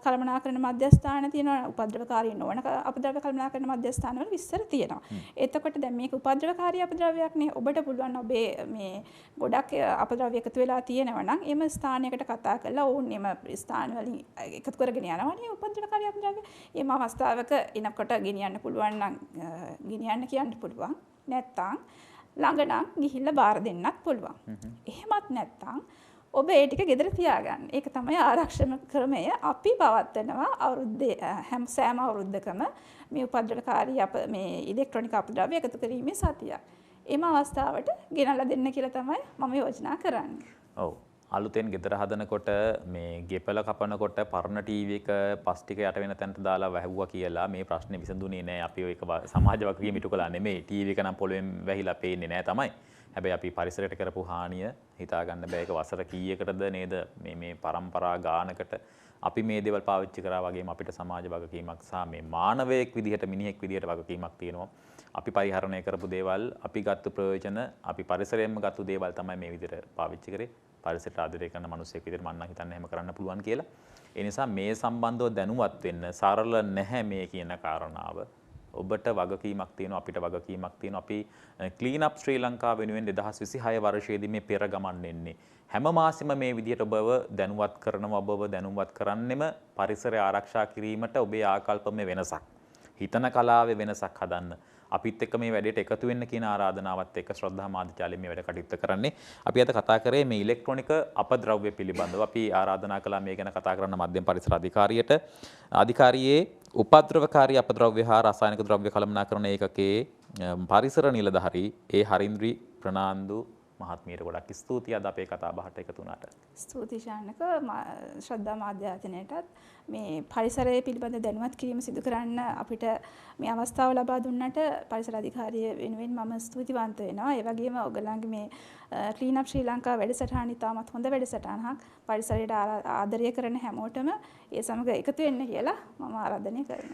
කළමනාකරණ මධ්‍යස්ථාන තියෙනවා. උපද්‍රවකාරී නොවන අපද්‍රව්‍ය කළමනාකරණ මධ්‍යස්ථාන වල විස්තර තියෙනවා. එතකොට දැන් මේක උපද්‍රවකාරී අපද්‍රව්‍යයක් නේ. ඔබට පුළුවන් ඔබේ මේ ගොඩක් අපද්‍රව්‍ය එකතු වෙලා තියෙනවා නම් එම ස්ථානයකට කතා කරලා ඕන් එම ස්ථාන වලින් එකතු කරගෙන යනවානේ උපද්‍රවකාරී අපද්‍රව්‍ය. එම අවස්ථාවක එනකොට ගෙනියන්න පුළුවන් නම් ගෙනියන්න කියන්න පුළුවන්. නැත්තම් ළඟ නම් ගිහිල්ලා බාර දෙන්නත් පුළුවන්. එහෙමත් නැත්නම් ඔබ ඒ ටික ගෙදර තියාගන්න. ඒක තමයි ආරක්ෂණ ක්‍රමය. අපි පවත්වනවා අවුරුද්දේ සෑම අවුරුද්දකම මේ උපද්‍රවකාරී මේ ඉලෙක්ට්‍රොනික අපද්‍රව්‍ය එකතු කිරීමේ සතියක්. එම අවස්ථාවට ගෙනල්ලා දෙන්න කියලා තමයි මම යෝජනා කරන්නේ. ඔව්. අලුතෙන් ගෙදර හදනකොට මේ ගෙපල කපනකොට පරණ ටීවී එක පස් ටික යට වෙන තැනට දාලා වැහුවා කියලා මේ ප්‍රශ්නේ විසඳුනේ නැහැ. අපි ඒක සමාජ වගකීම ඉටු කළා නෙමෙයි. ටීවී එක නම් පොළවෙන් වැහිලා පේන්නේ නැහැ තමයි. හැබැයි අපි පරිසරයට කරපු හානිය හිතා ගන්න බෑ. ඒක වසර කීයකටද නේද මේ පරම්පරා ගානකට අපි මේ දේවල් පාවිච්චි කරා වගේම අපිට සමාජ වගකීමක් සහ මේ මානවයෙක් විදිහට මිනිහෙක් විදිහට වගකීමක් තියෙනවා. අපි පරිහරණය කරපු දේවල්, අපි ගත්තු ප්‍රයෝජන, අපි පරිසරයෙන්ම ගත්තු දේවල් තමයි මේ විදිහට පාවිච්චි කරේ. පරිසරයට ආදරය කරන මිනිස්සෙක් විදිහට මම නම් හිතන්නේ එහෙම කරන්න පුළුවන් කියලා. ඒ නිසා මේ සම්බන්ධව දැනුවත් වෙන්න සරල නැහැ මේ කියන කාරණාව. ඔබට වගකීමක් තියෙනවා, අපිට වගකීමක් තියෙනවා. අපි ක්ලීන් අප් ශ්‍රී ලංකාව වෙනුවෙන් 2026 වර්ෂයේදී මේ පෙර ගමන් එන්නේ. හැම මාසෙම මේ විදිහට ඔබව දැනුවත් කරනවා, ඔබව දැනුවත් කරන්නෙම පරිසරය ආරක්ෂා කිරීමට ඔබේ ආකල්පමේ වෙනසක්. හිතන කලාවේ වෙනසක් හදන්න. අපිත් එක්ක මේ වැඩේට එකතු වෙන්න කියන ආරාධනාවත් එක්ක ශ්‍රද්ධා මාධ්‍යාලය මේ වැඩ කටයුත්ත කරන්නේ. අපි අද කතා කරේ මේ ඉලෙක්ට්‍රොනික අපද්‍රව්‍ය පිළිබඳව. අපි ආරාධනා කළා මේ ගැන කතා කරන්න මධ්‍යම පරිසර අධිකාරියට. අධිකාරියේ උපද්‍රවකාරී අපද්‍රව්‍ය හා රසායනික ද්‍රව්‍ය කළමනාකරණ ඒකකයේ පරිසර නිලධාරී හරින්ද්‍රී ප්‍රනාන්දු මහත්මියට ගොඩක් ස්තුතියි අද අපේ කතා බහට එකතු වුණාට. ස්තුතියි ශානක. ශ්‍රද්ධා මාධ්‍යායතනයටත් මේ පරිසරය පිළිබඳ දැනුවත් කිරීම සිදු කරන්න අපිට මේ අවස්ථාව ලබා දුන්නට පරිසර අධිකාරිය වෙනුවෙන් මම ස්තුතිවන්ත වෙනවා. ඒ වගේම ඔයගලන්ගේ මේ ක්ලීන් අප් ශ්‍රී ලංකා වැඩසටහන ඉතාමත් හොඳ වැඩසටහනක්. පරිසරයට ආදරය කරන හැමෝටම ඒ සමග එකතු වෙන්න කියලා මම ආරාධනය කරනවා.